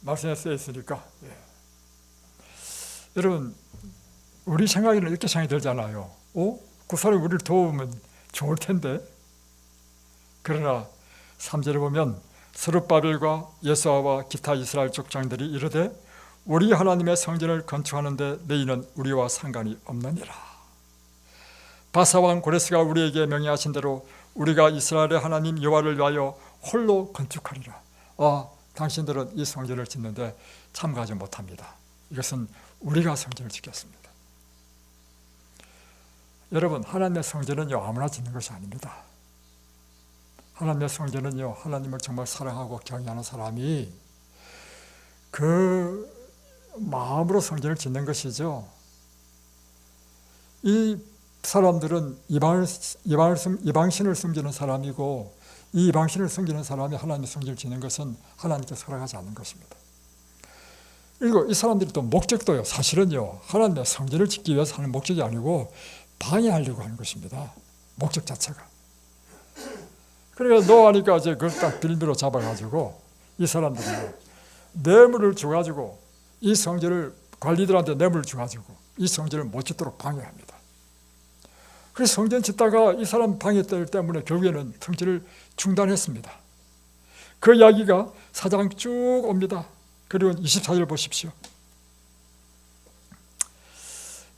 말씀에 쓰여 있으니까. 예. 여러분 우리 생각에는 이렇게 생각이 들잖아요. 그 사람이 우리를 도우면 좋을 텐데. 그러나 3절에 보면 스룹바벨과 여호수아와 기타 이스라엘 족장들이 이르되 우리 하나님의 성전을 건축하는데 너희는 우리와 상관이 없느니라. 바사왕 고레스가 우리에게 명령하신 대로 우리가 이스라엘의 하나님 여호와를 위하여 홀로 건축하리라. 당신들은 이 성전을 짓는데 참가하지 못합니다. 이것은 우리가 성전을 짓겠습니다. 여러분 하나님의 성전은요 아무나 짓는 것이 아닙니다. 하나님의 성전은요 하나님을 정말 사랑하고 경외하는 사람이 그 마음으로 성전을 짓는 것이죠. 이 사람들은 이방신을 섬기는 사람이고, 이 이방신을 섬기는 사람이 하나님의 성전을 짓는 것은 하나님께 사랑하지 않는 것입니다. 그리고 이 사람들이 또 목적도요 사실은요 하나님의 성전을 짓기 위해서 하는 목적이 아니고 방해하려고 하는 것입니다. 목적 자체가. 그러니까 노하니까 이제 그걸 딱 빌미로 잡아가지고 이 사람들이 뇌물을 줘가지고 이 성전을 관리들한테 뇌물을 줘가지고 이 성전을 못 짓도록 방해합니다. 그래서 성전 짓다가 이 사람 방해 때문에 결국에는 성전을 중단했습니다. 그 이야기가 4장 쭉 옵니다. 그리고 24절 보십시오.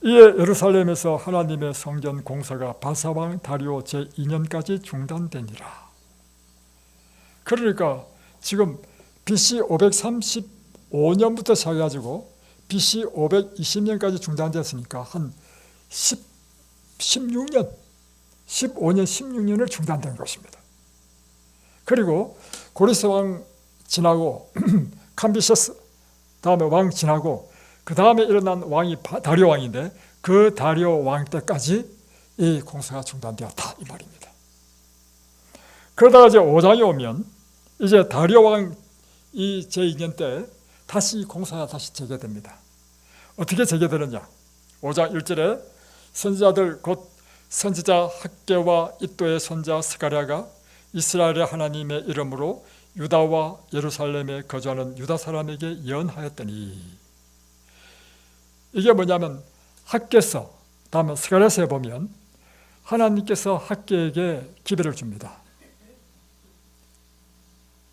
이에 예루살렘에서 하나님의 성전 공사가 바사왕 다리오 제2년까지 중단되니라. 그러니까 지금 BC 535년부터 시작해가지고 BC 520년까지 중단됐으니까 한 15년 16년을 중단된 것입니다. 그리고 고리스 왕 지나고 캄비세스 다음에 왕 지나고 그 다음에 일어난 왕이 다리오 왕인데 그 다리오 왕 때까지 이 공사가 중단되었다 이 말입니다. 그러다가 이제 5장에 오면 이제 다리오 왕 이 제2년 때 다시 공사가 다시 재개됩니다. 어떻게 재개되느냐? 5장 1절에 선지자들 곧 선지자 학개와 이도의 손자 스가랴가 이스라엘의 하나님의 이름으로 유다와 예루살렘에 거주하는 유다 사람에게 예언하였더니, 이게 뭐냐면 학개서 다음에 스가랴서에 보면 하나님께서 학개에게 기별을 줍니다.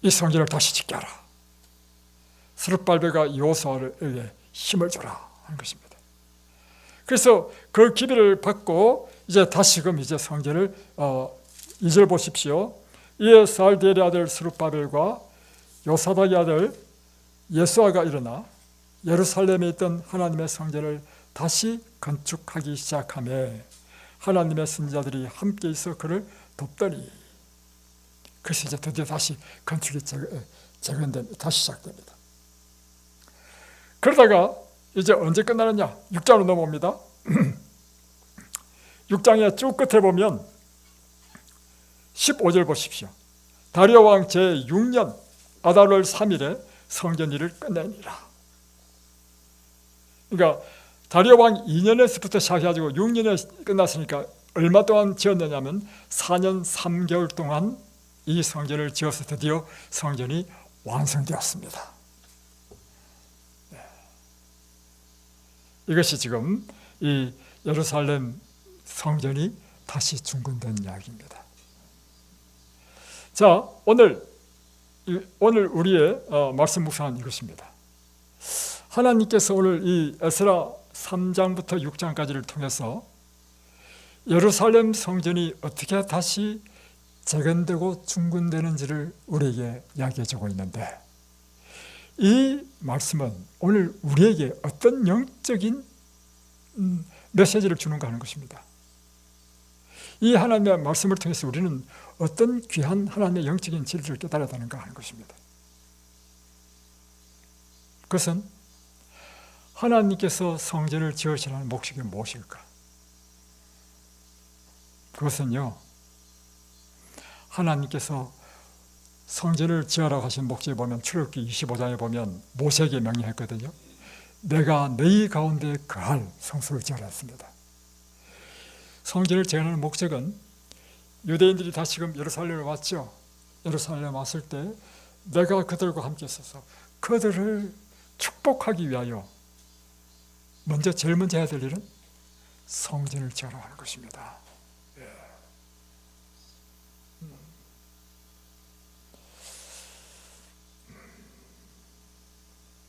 이 성전을 다시 짓게 하라. 스룹발벨과 여호수아에게 힘을 주라 하는 것입니다. 그래서 그 기별을 받고 이제 다시금 이제 성전을 2절 보십시오. 이에 살디엘의 아들 스룹바벨과 요사닥의 아들 예수아가 일어나 예루살렘에 있던 하나님의 성전을 다시 건축하기 시작하며 하나님의 선지자들이 함께 있어 그를 돕더니, 그래서 이제 드디어 다시 건축이 다시 시작됩니다. 그러다가 이제 언제 끝나느냐? 6장으로 넘어옵니다. 6장의 쭉 끝에 보면 15절 보십시오. 다리오 왕 제6년 아달월 3일에 성전 일을 끝내니라. 그러니까 다리오 왕 2년에서부터 시작해가지고 6년에 끝났으니까 얼마 동안 지었느냐면 4년 3개월 동안 이 성전을 지어서 드디어 성전이 완성되었습니다. 이것이 지금 이 예루살렘 성전이 다시 중건된 이야기입니다. 자, 오늘 우리의 말씀 묵상은 이것입니다. 하나님께서 오늘 이 에스라 3장부터 6장까지를 통해서 예루살렘 성전이 어떻게 다시 재건되고 중건되는지를 우리에게 이야기해주고 있는데, 이 말씀은 오늘 우리에게 어떤 영적인 메시지를 주는가 하는 것입니다. 이 하나님의 말씀을 통해서 우리는 어떤 귀한 하나님의 영적인 진리를 깨달아야 하는가 하는 것입니다. 그것은 하나님께서 성전을 지으시라는 목적이 무엇일까? 그것은요, 하나님께서 성전을 지으라고 하신 목적에 보면 출애굽기 25장에 보면 모세에게 명령했거든요. 내가 너희 가운데 거할 성소를 지으라 했습니다. 성전을 재건하는 목적은 유대인들이 다시금 예루살렘에 왔죠. 예루살렘에 왔을 때 내가 그들과 함께 있어서 그들을 축복하기 위하여 제일 먼저 해야 될 일은 성전을 지으라고 하는 것입니다.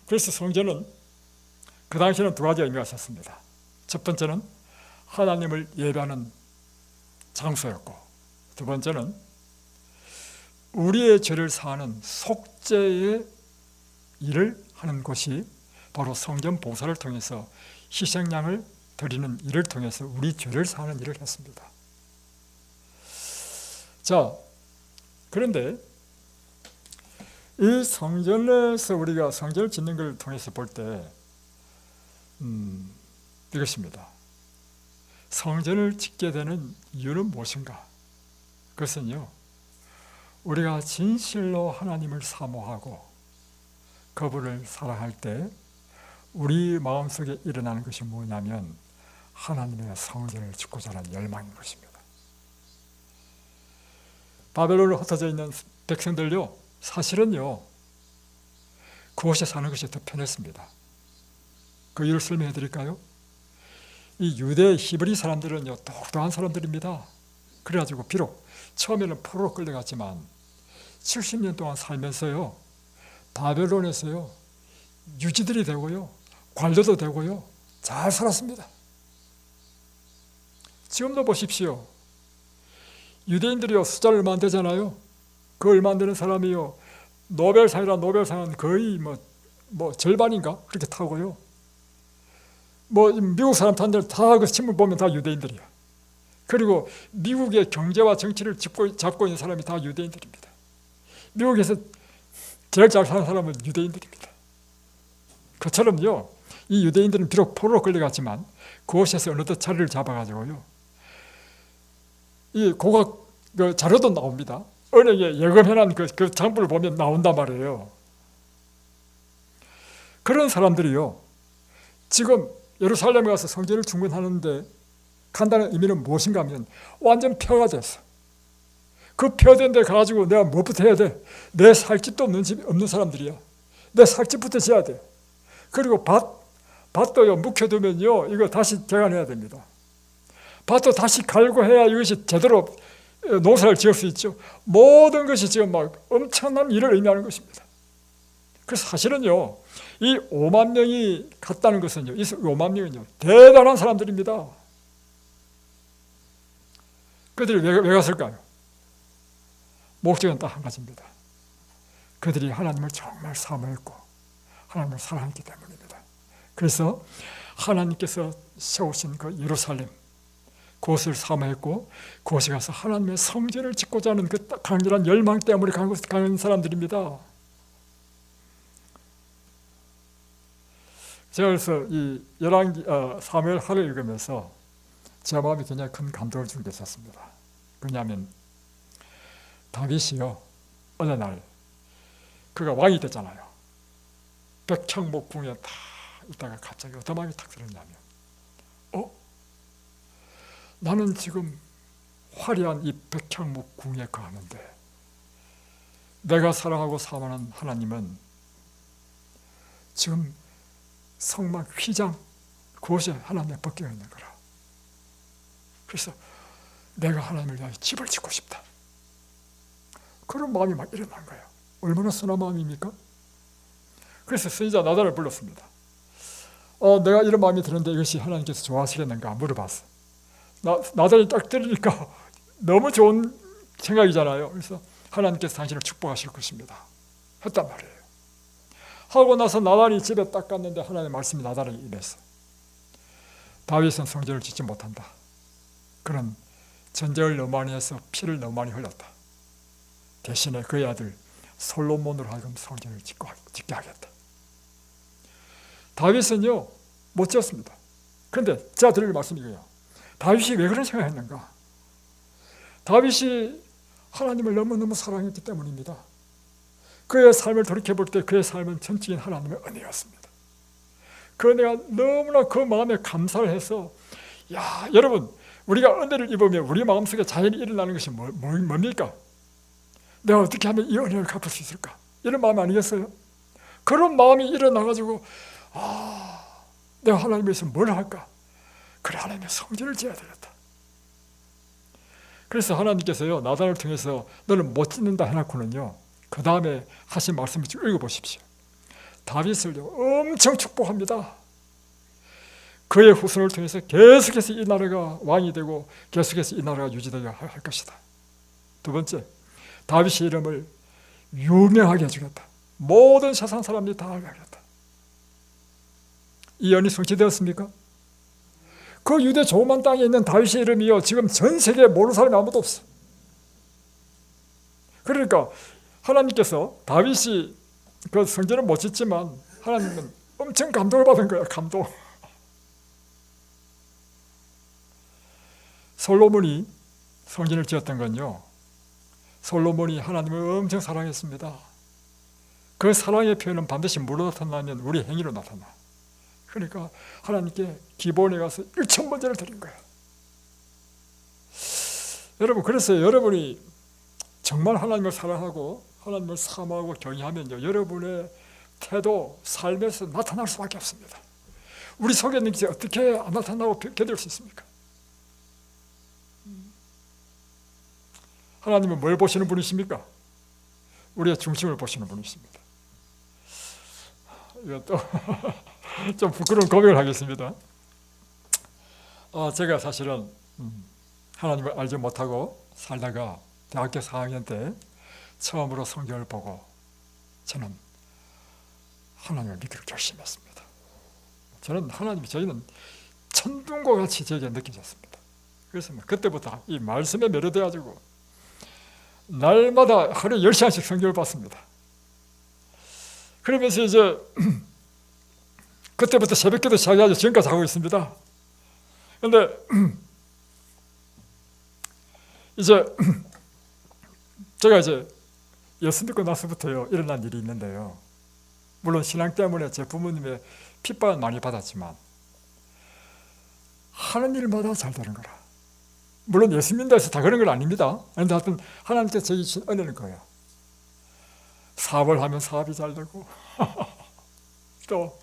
그래서 성전은 그 당시에는 두 가지 의미가 있었습니다. 첫 번째는 하나님을 예배하는 장소였고, 두 번째는 우리의 죄를 사하는 속죄의 일을 하는 곳이 바로 성전 봉사를 통해서 희생양을 드리는 일을 통해서 우리 죄를 사하는 일을 했습니다. 자, 그런데 이 성전에서 우리가 성전을 짓는 걸 통해서 볼 때 이것입니다. 성전을 짓게 되는 이유는 무엇인가? 그것은요, 우리가 진실로 하나님을 사모하고 그분을 사랑할 때 우리 마음속에 일어나는 것이 뭐냐면 하나님의 성전을 짓고자 하는 열망인 것입니다. 바벨론에 흩어져 있는 백성들요, 사실은요 그곳에 사는 것이 더 편했습니다. 그 이유를 설명해 드릴까요? 이 유대 히브리 사람들은요 똑똑한 사람들입니다. 그래가지고 비록 처음에는 포로로 끌려갔지만 70년 동안 살면서요 바벨론에서요 유지들이 되고요 관료도 되고요 잘 살았습니다. 지금도 보십시오. 유대인들이요 숫자를 얼마 안 되잖아요. 그 얼마 안 되는 사람이요 노벨상은 거의 뭐 절반인가 그렇게 타고요 뭐 미국 사람 사람들 다 그 신문 보면 다 유대인들이야. 그리고 미국의 경제와 정치를 잡고 있는 사람이 다 유대인들입니다. 미국에서 제일 잘 사는 사람은 유대인들입니다. 그처럼요, 이 유대인들은 비록 포로로 끌려갔지만 그곳에서 어느덧 자리를 잡아가지고요, 이 고각 그 자료도 나옵니다. 은행에 예금해놓은 그 장부를 보면 나온단 말이에요. 그런 사람들이요, 지금 예루살렘에 가서 성전을 중건하는데 간다는 의미는 무엇인가 하면 완전 폐허가 됐어. 그 폐허된 데 가가지고 내가 뭐부터 해야 돼? 내 살 집도 없는 사람들이야. 내 살 집부터 지어야 돼. 그리고 밭도요, 묵혀두면요, 이거 다시 개간해야 됩니다. 밭도 다시 갈고 해야 이것이 제대로 농사를 지을 수 있죠. 모든 것이 지금 막 엄청난 일을 의미하는 것입니다. 그래서 사실은요, 이 5만 명이 갔다는 것은요, 이 5만 명은요, 대단한 사람들입니다. 그들이 왜 갔을까요? 목적은 딱 한 가지입니다. 그들이 하나님을 정말 사모했고 하나님을 사랑했기 때문입니다. 그래서 하나님께서 세우신 그 예루살렘, 그것을 사모했고 그곳에 가서 하나님의 성전을 짓고자 하는 그 강렬한 열망 때문에 간 사람들입니다. 제가 그래서 이 사무엘 하를 읽으면서 제 마음에 굉장히 큰 감동을 준 게 있었습니다. 왜냐하면 다윗이요, 어느 날 그가 왕이 됐잖아요. 백창목궁에 다 있다가 갑자기 어떤 마음이 탁 들었냐면, 나는 지금 화려한 이 백창목궁에 거하는데 내가 사랑하고 사모하는 하나님은 지금 성막 휘장 그곳에 하나님의 법궤가 있는 거라. 그래서 내가 하나님을 위하여 집을 짓고 싶다. 그런 마음이 막 일어난 거예요. 얼마나 선한 마음입니까? 그래서 선지자 나단을 불렀습니다. 내가 이런 마음이 드는데 이것이 하나님께서 좋아하시겠는가 물어봤어. 나단이 딱 들으니까 너무 좋은 생각이잖아요. 그래서 하나님께서 당신을 축복하실 것입니다 했단 말이에요. 하고 나서 나단이 집에 딱 갔는데 하나님의 말씀이 나단에게 임했어. 다윗은 성전을 짓지 못한다. 그는 전쟁을 너무 많이 해서 피를 너무 많이 흘렸다. 대신에 그의 아들 솔로몬으로 하여금 성전을 짓게 하겠다. 다윗은요, 못 지었습니다. 그런데 제가 드릴 말씀이 이거예요. 다윗이 왜 그런 생각을 했는가? 다윗이 하나님을 너무너무 사랑했기 때문입니다. 그의 삶을 돌이켜볼 때 그의 삶은 전적인 하나님의 은혜였습니다. 그 은혜가 너무나 그 마음에 감사를 해서, 야, 여러분, 우리가 은혜를 입으면 우리 마음속에 자연히 일어나는 것이 뭡니까? 내가 어떻게 하면 이 은혜를 갚을 수 있을까? 이런 마음 아니겠어요? 그런 마음이 일어나가지고, 내가 하나님 위해서 뭘 할까? 그래, 하나님의 성전을 지어야 되겠다. 그래서 하나님께서요, 나단을 통해서 너는 못 짓는다 해놓고는요, 그 다음에 하신 말씀을 쭉 읽어보십시오. 다윗을요, 엄청 축복합니다. 그의 후손을 통해서 계속해서 이 나라가 왕이 되고 계속해서 이 나라가 유지되게 할 것이다. 두 번째, 다윗의 이름을 유명하게 해주겠다. 모든 세상 사람들이 다 알게 하겠다. 이 연이 성취되었습니까? 그 유대 조그만 땅에 있는 다윗의 이름이요, 지금 전 세계에 모르는 사람이 아무도 없어. 그러니까 하나님께서 다윗이 그 성전을 못 짓지만 하나님은 엄청 감동을 받은 거야. 감동. 솔로몬이 성전을 지었던 건요, 솔로몬이 하나님을 엄청 사랑했습니다. 그 사랑의 표현은 반드시 뭐로 나타나면 우리 행위로 나타나. 그러니까 하나님께 기본에 가서 1,000번제를 드린 거예요. 여러분, 그래서 여러분이 정말 하나님을 사랑하고 하나님을 사모하고 경외하면요, 여러분의 태도, 삶에서 나타날 수밖에 없습니다. 우리 속에 있는 게 어떻게 안 나타나고 견딜 수 있습니까? 하나님은 뭘 보시는 분이십니까? 우리의 중심을 보시는 분이십니다. 이것도 좀 부끄러운 고백을 하겠습니다. 제가 사실은 하나님을 알지 못하고 살다가 대학교 4학년 때 처음으로 성경을 보고 저는 하나님을 믿기로 결심했습니다. 저는 하나님이 저희는 천둥과 같이 제게 느껴졌습니다. 그래서 그때부터 이 말씀에 매료돼가지고 날마다 하루에 10시간씩 성경을 봤습니다. 그러면서 이제 그때부터 새벽기도 시작해서 지금까지 하고 있습니다. 그런데 이제 제가 이제 예수 믿고 나서부터요 일어난 일이 있는데요. 물론 신앙 때문에 제 부모님의 핍박은 많이 받았지만 하는 일마다 잘 되는 거라. 물론 예수 믿는다 해서 다 그런 건 아닙니다. 그런데 하여튼 하나님께서 저희 주신 은혜는 거예요. 사업을 하면 사업이 잘 되고 또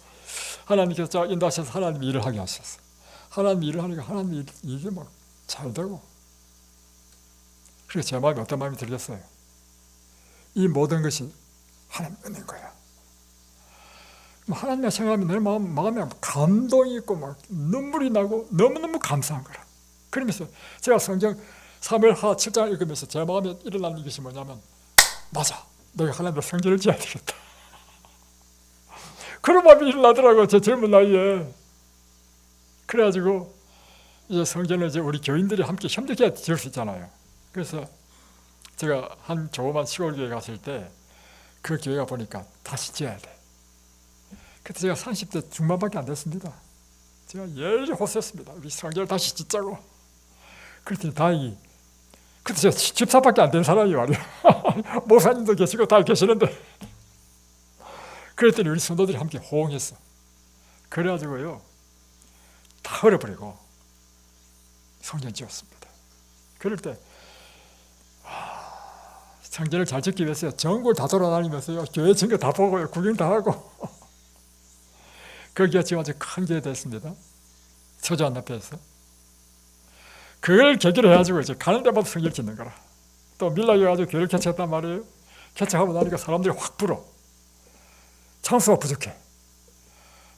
하나님께서 저 인도하셔서 하나님 일을 하게 하셨어. 하나님 일을 하니까 하나님 일이 막 잘 되고. 그래서 제 마음이 어떤 마음이 들겠어요? 이 모든 것이 하나님 은혜인 거야. 하나님을 생각하면 내 마음에 감동이 있고 막 눈물이 나고 너무너무 감사한 거라. 그러면서 제가 성경 사무엘하 7장을 읽으면서 제 마음에 일어나는 것이 뭐냐면 맞아, 내가 하나님의 성전을 지어야 되겠다. 그런 마음이 일어나더라고요, 제 젊은 나이에. 그래가지고 이제 성전을 이제 우리 교인들이 함께 협력해야 지을 수 있잖아요. 그래서 제가 한 조그만 시골 교회 갔을 때 그 교회가 보니까 다시 지어야 돼. 그때 제가 30대 중반밖에 안 됐습니다. 제가 예리 호소했습니다. 우리 성전을 다시 짓자고. 그랬더니 다행히 그때 제가 집사밖에 안 된 사람이 말이에요. 목사님도 계시고 다 계시는데 그랬더니 우리 성도들이 함께 호응했어. 그래가지고요 다 흘려버리고 성전 지었습니다. 그럴 때 성전을 잘 짓기 위해서 전국을 다 돌아다니면서요 교회 증거 다 보고요 구경 다 하고 거기가 지금 아주 큰 교회 됐습니다. 서주안 앞에서 그걸 계기로 해가지고 이제 가는 데마다 성전을 짓는 거라. 또 밀락에 가지고 교회를 개척했단 말이에요. 개척하고 나니까 사람들이 확 불어. 장수가 부족해.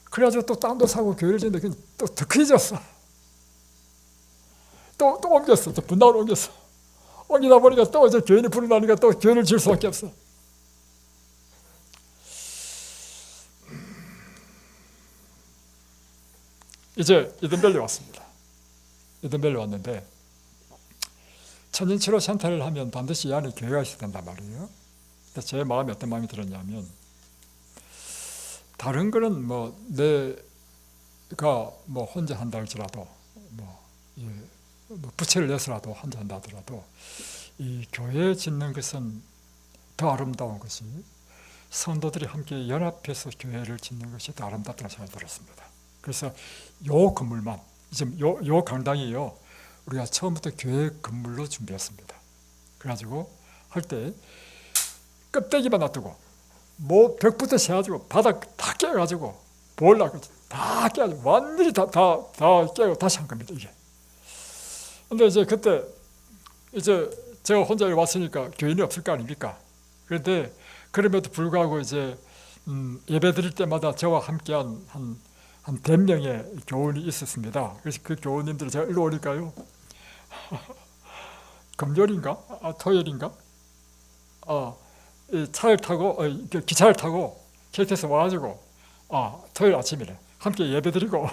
그래가지고 또 땅도 사고 교회를 짓는데 또 더 커졌어. 또 옮겼어. 또 분당을 옮겼어. 옮기다 보니까 또 이제 교인이 불어나니까 또 교회를 지을 수밖에 없어. 이제 이든밸리 왔습니다. 이든밸리 왔는데 천인치료 센터를 하면 반드시 이 안에 교회가 있어야 된단 말이에요. 제 마음에 어떤 마음이 들었냐면 다른 거는 뭐 내가 뭐 혼자 한다 할지라도 뭐 부채를 내서라도 혼자 한다 하더라도 이 교회 짓는 것은 더 아름다운 것이 성도들이 함께 연합해서 교회를 짓는 것이 더 아름답다는 생각이 들었습니다. 그래서 요 건물만 지금 요 강당이요 우리가 처음부터 교회 건물로 준비했습니다. 그래가지고 할 때 껍데기만 놔두고 뭐 벽부터 세가지고 바닥 다 깨가지고 보일러 다 깨가지고 완전히 다 깨고 다시 한 겁니다 이게. 근데 이제 그때 이제 제가 혼자 왔으니까 교인이 없을 거 아닙니까? 그런데 그럼에도 불구하고 이제 예배 드릴 때마다 저와 함께한 한 100명의 교원이 있었습니다. 그래서 그 교원님들을 제가 일로 오니까요. 금요일인가? 토요일인가? 차를 타고 기차를 타고 KT에서 와가지고 토요일 아침이래 함께 예배드리고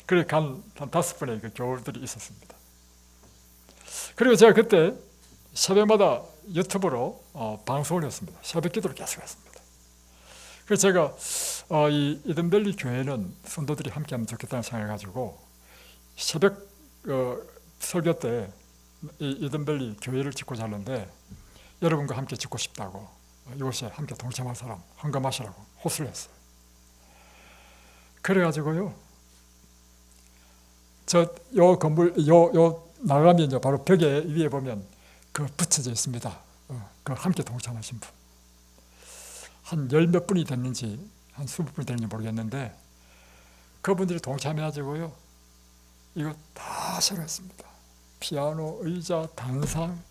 그래 간 5분의 그 교우들이 있었습니다. 그리고 제가 그때 새벽마다 유튜브로 방송을 했습니다. 새벽 기도를 계속 했습니다. 그래서 제가 이 이든밸리 교회는 성도들이 함께하면 좋겠다는 생각을 가지고 새벽 설교 때 이 이든밸리 교회를 짓고자 하는데 여러분과 함께 짓고 싶다고 이곳에 함께 동참할 사람 헌금하시라고 호소를 했어요. 그래가지고요 요 건물 요 나가면 바로 벽에 위에 보면 그 붙여져 있습니다. 그 함께 동참하신 분 한 10몇 분이 됐는지 한 20분이 됐는지 모르겠는데 그분들이 동참해가지고요 이거 다 새로 했습니다. 피아노, 의자, 단상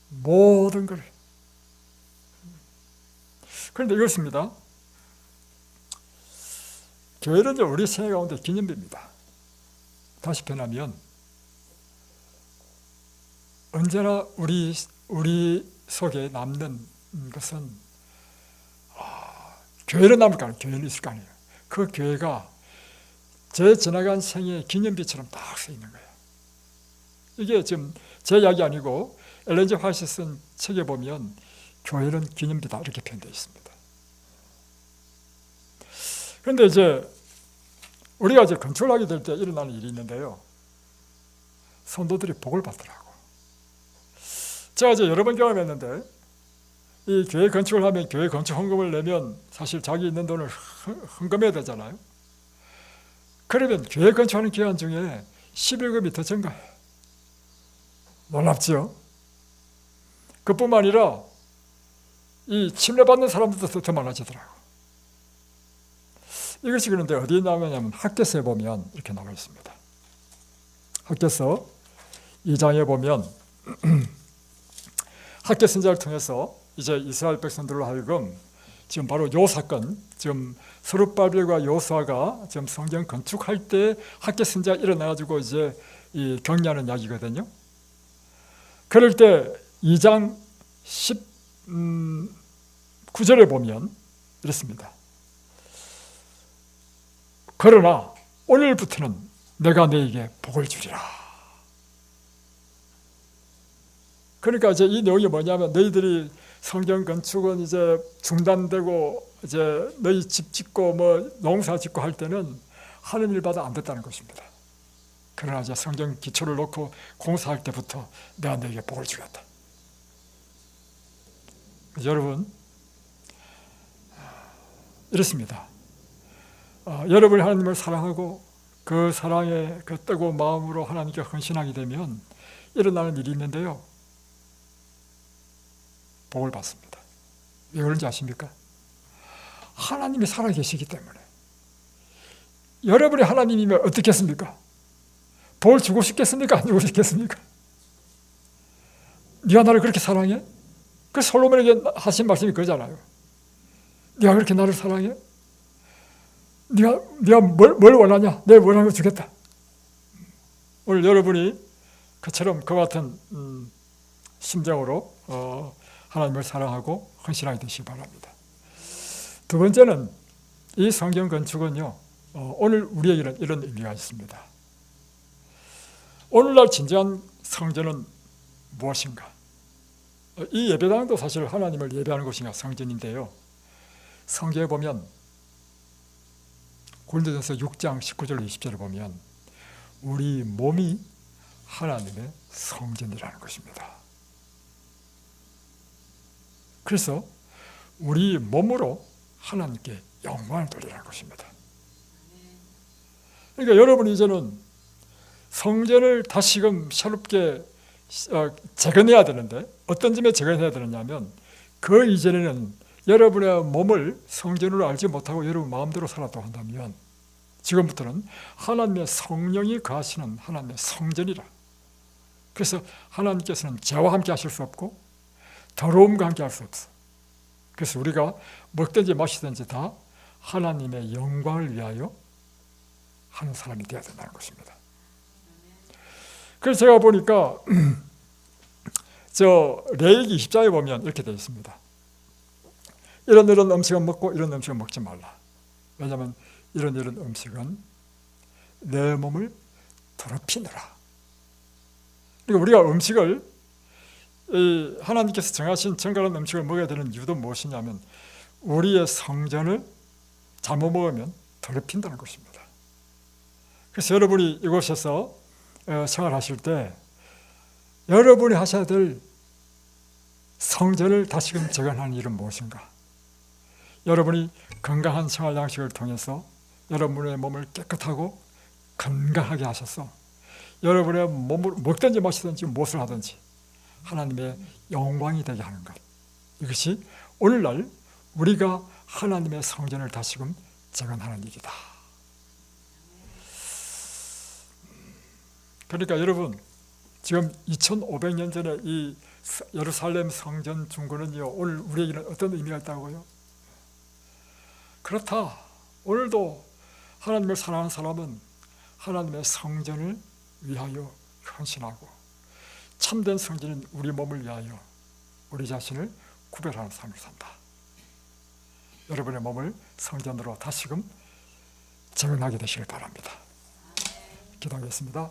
모든 걸. 그런데 이것입니다. 교회는 우리 생애 가운데 기념비입니다. 다시 표현하면 언제나 우리 속에 남는 것은 교회는 남을 거 아니에요. 교회는 있을 거 아니에요. 그 교회가 제 지나간 생의 기념비처럼 딱 서 있는 거예요. 이게 지금 제 이야기 아니고 엘렌 G 화이트 쓴 책에 보면 교회는 기념비다 이렇게 표현되어 있습니다. 그런데 이제 우리가 이제 건축을 하게 될 때 일어나는 일이 있는데요. 성도들이 복을 받더라고. 제가 이제 여러 번 경험했는데, 이 교회 건축을 하면 교회 건축 헌금을 내면 사실 자기 있는 돈을 헌금해야 되잖아요. 그러면 교회 건축하는 기간 중에 11금이 더 증가해요. 놀랍죠? 그뿐만 아니라 이 침례받는 사람들도 더 많아지더라고. 이것이 그런데 어디에 나오냐면 학개서에 보면 이렇게 나와 있습니다. 학개서 2장에 보면 학개 선지자를 통해서 이제 이스라엘 백성들로 하여금 지금 바로 요 사건, 지금 스룹바벨과 여호수아가 지금 성경 건축할 때 학개 선지자가 일어나가지고 이제 이 격려하는 이야기거든요. 그럴 때 2장 19절에 보면 이렇습니다. 그러나 오늘부터는 내가 너에게 복을 주리라. 그러니까 이제 이 내용이 뭐냐면 너희들이 성경 건축은 이제 중단되고 이제 너희 집 짓고 뭐 농사 짓고 할 때는 하는 일마다 안 됐다는 것입니다. 그러나 이제 성경 기초를 놓고 공사할 때부터 내가 너에게 복을 주겠다. 여러분 이렇습니다. 여러분이 하나님을 사랑하고 그 사랑의 그 뜨거운 마음으로 하나님께 헌신하게 되면 일어나는 일이 있는데요. 복을 받습니다. 왜 그런지 아십니까? 하나님이 살아계시기 때문에. 여러분이 하나님이면 어떻겠습니까? 복을 주고 싶겠습니까? 안 주고 싶겠습니까? 네가 나를 그렇게 사랑해? 그 솔로몬에게 하신 말씀이 그거잖아요. 네가 그렇게 나를 사랑해? 네가 뭘 원하냐? 내가 원하는 거 주겠다. 오늘 여러분이 그처럼 그와 같은 심정으로 하나님을 사랑하고 헌신하게 되시기 바랍니다. 두 번째는 이 성경 건축은요, 오늘 우리에게는 이런 의미가 있습니다. 오늘날 진정한 성전은 무엇인가? 이 예배당도 사실 하나님을 예배하는 곳인가 성전인데요. 성경에 보면 고린도전서 6장 19절 20절을 보면 우리 몸이 하나님의 성전이라는 것입니다. 그래서 우리 몸으로 하나님께 영광을 돌리라는 것입니다. 그러니까 여러분이 이제는 성전을 다시금 새롭게 재건해야 되는데 어떤 점에 재건해야 되느냐면 그 이전에는 여러분의 몸을 성전으로 알지 못하고 여러분 마음대로 살았다고 한다면 지금부터는 하나님의 성령이 거하시는 하나님의 성전이라. 그래서 하나님께서는 죄와 함께 하실 수 없고 더러움과 함께 할 수 없어. 그래서 우리가 먹든지 마시든지 다 하나님의 영광을 위하여 하는 사람이 되어야 된다는 것입니다. 그래서 제가 보니까 레위기 20장에 보면 이렇게 되어 있습니다. 이런 음식은 먹고 이런 음식은 먹지 말라. 왜냐하면 이런 음식은 내 몸을 더럽히느라. 그러니까 우리가 음식을 하나님께서 정하신 정갈한 음식을 먹어야 되는 이유도 무엇이냐면 우리의 성전을 잘못 먹으면 더럽힌다는 것입니다. 그래서 여러분이 이곳에서 생활하실 때 여러분이 하셔야 될 성전을 다시금 재건하는 일은 무엇인가? 여러분이 건강한 생활 양식을 통해서 여러분의 몸을 깨끗하고 건강하게 하셔서 여러분의 몸을 먹든지 마시든지 무엇을 하든지 하나님의 영광이 되게 하는 것. 이것이 오늘날 우리가 하나님의 성전을 다시금 재건하는 일이다. 그러니까 여러분 지금 2500년 전에 이 예루살렘 성전 중건은요 오늘 우리에게는 어떤 의미가 있다고요? 그렇다. 오늘도 하나님을 사랑하는 사람은 하나님의 성전을 위하여 헌신하고 참된 성전인 우리 몸을 위하여 우리 자신을 구별하는 삶을 산다. 여러분의 몸을 성전으로 다시금 정은하게 되시길 바랍니다. 기도하겠습니다.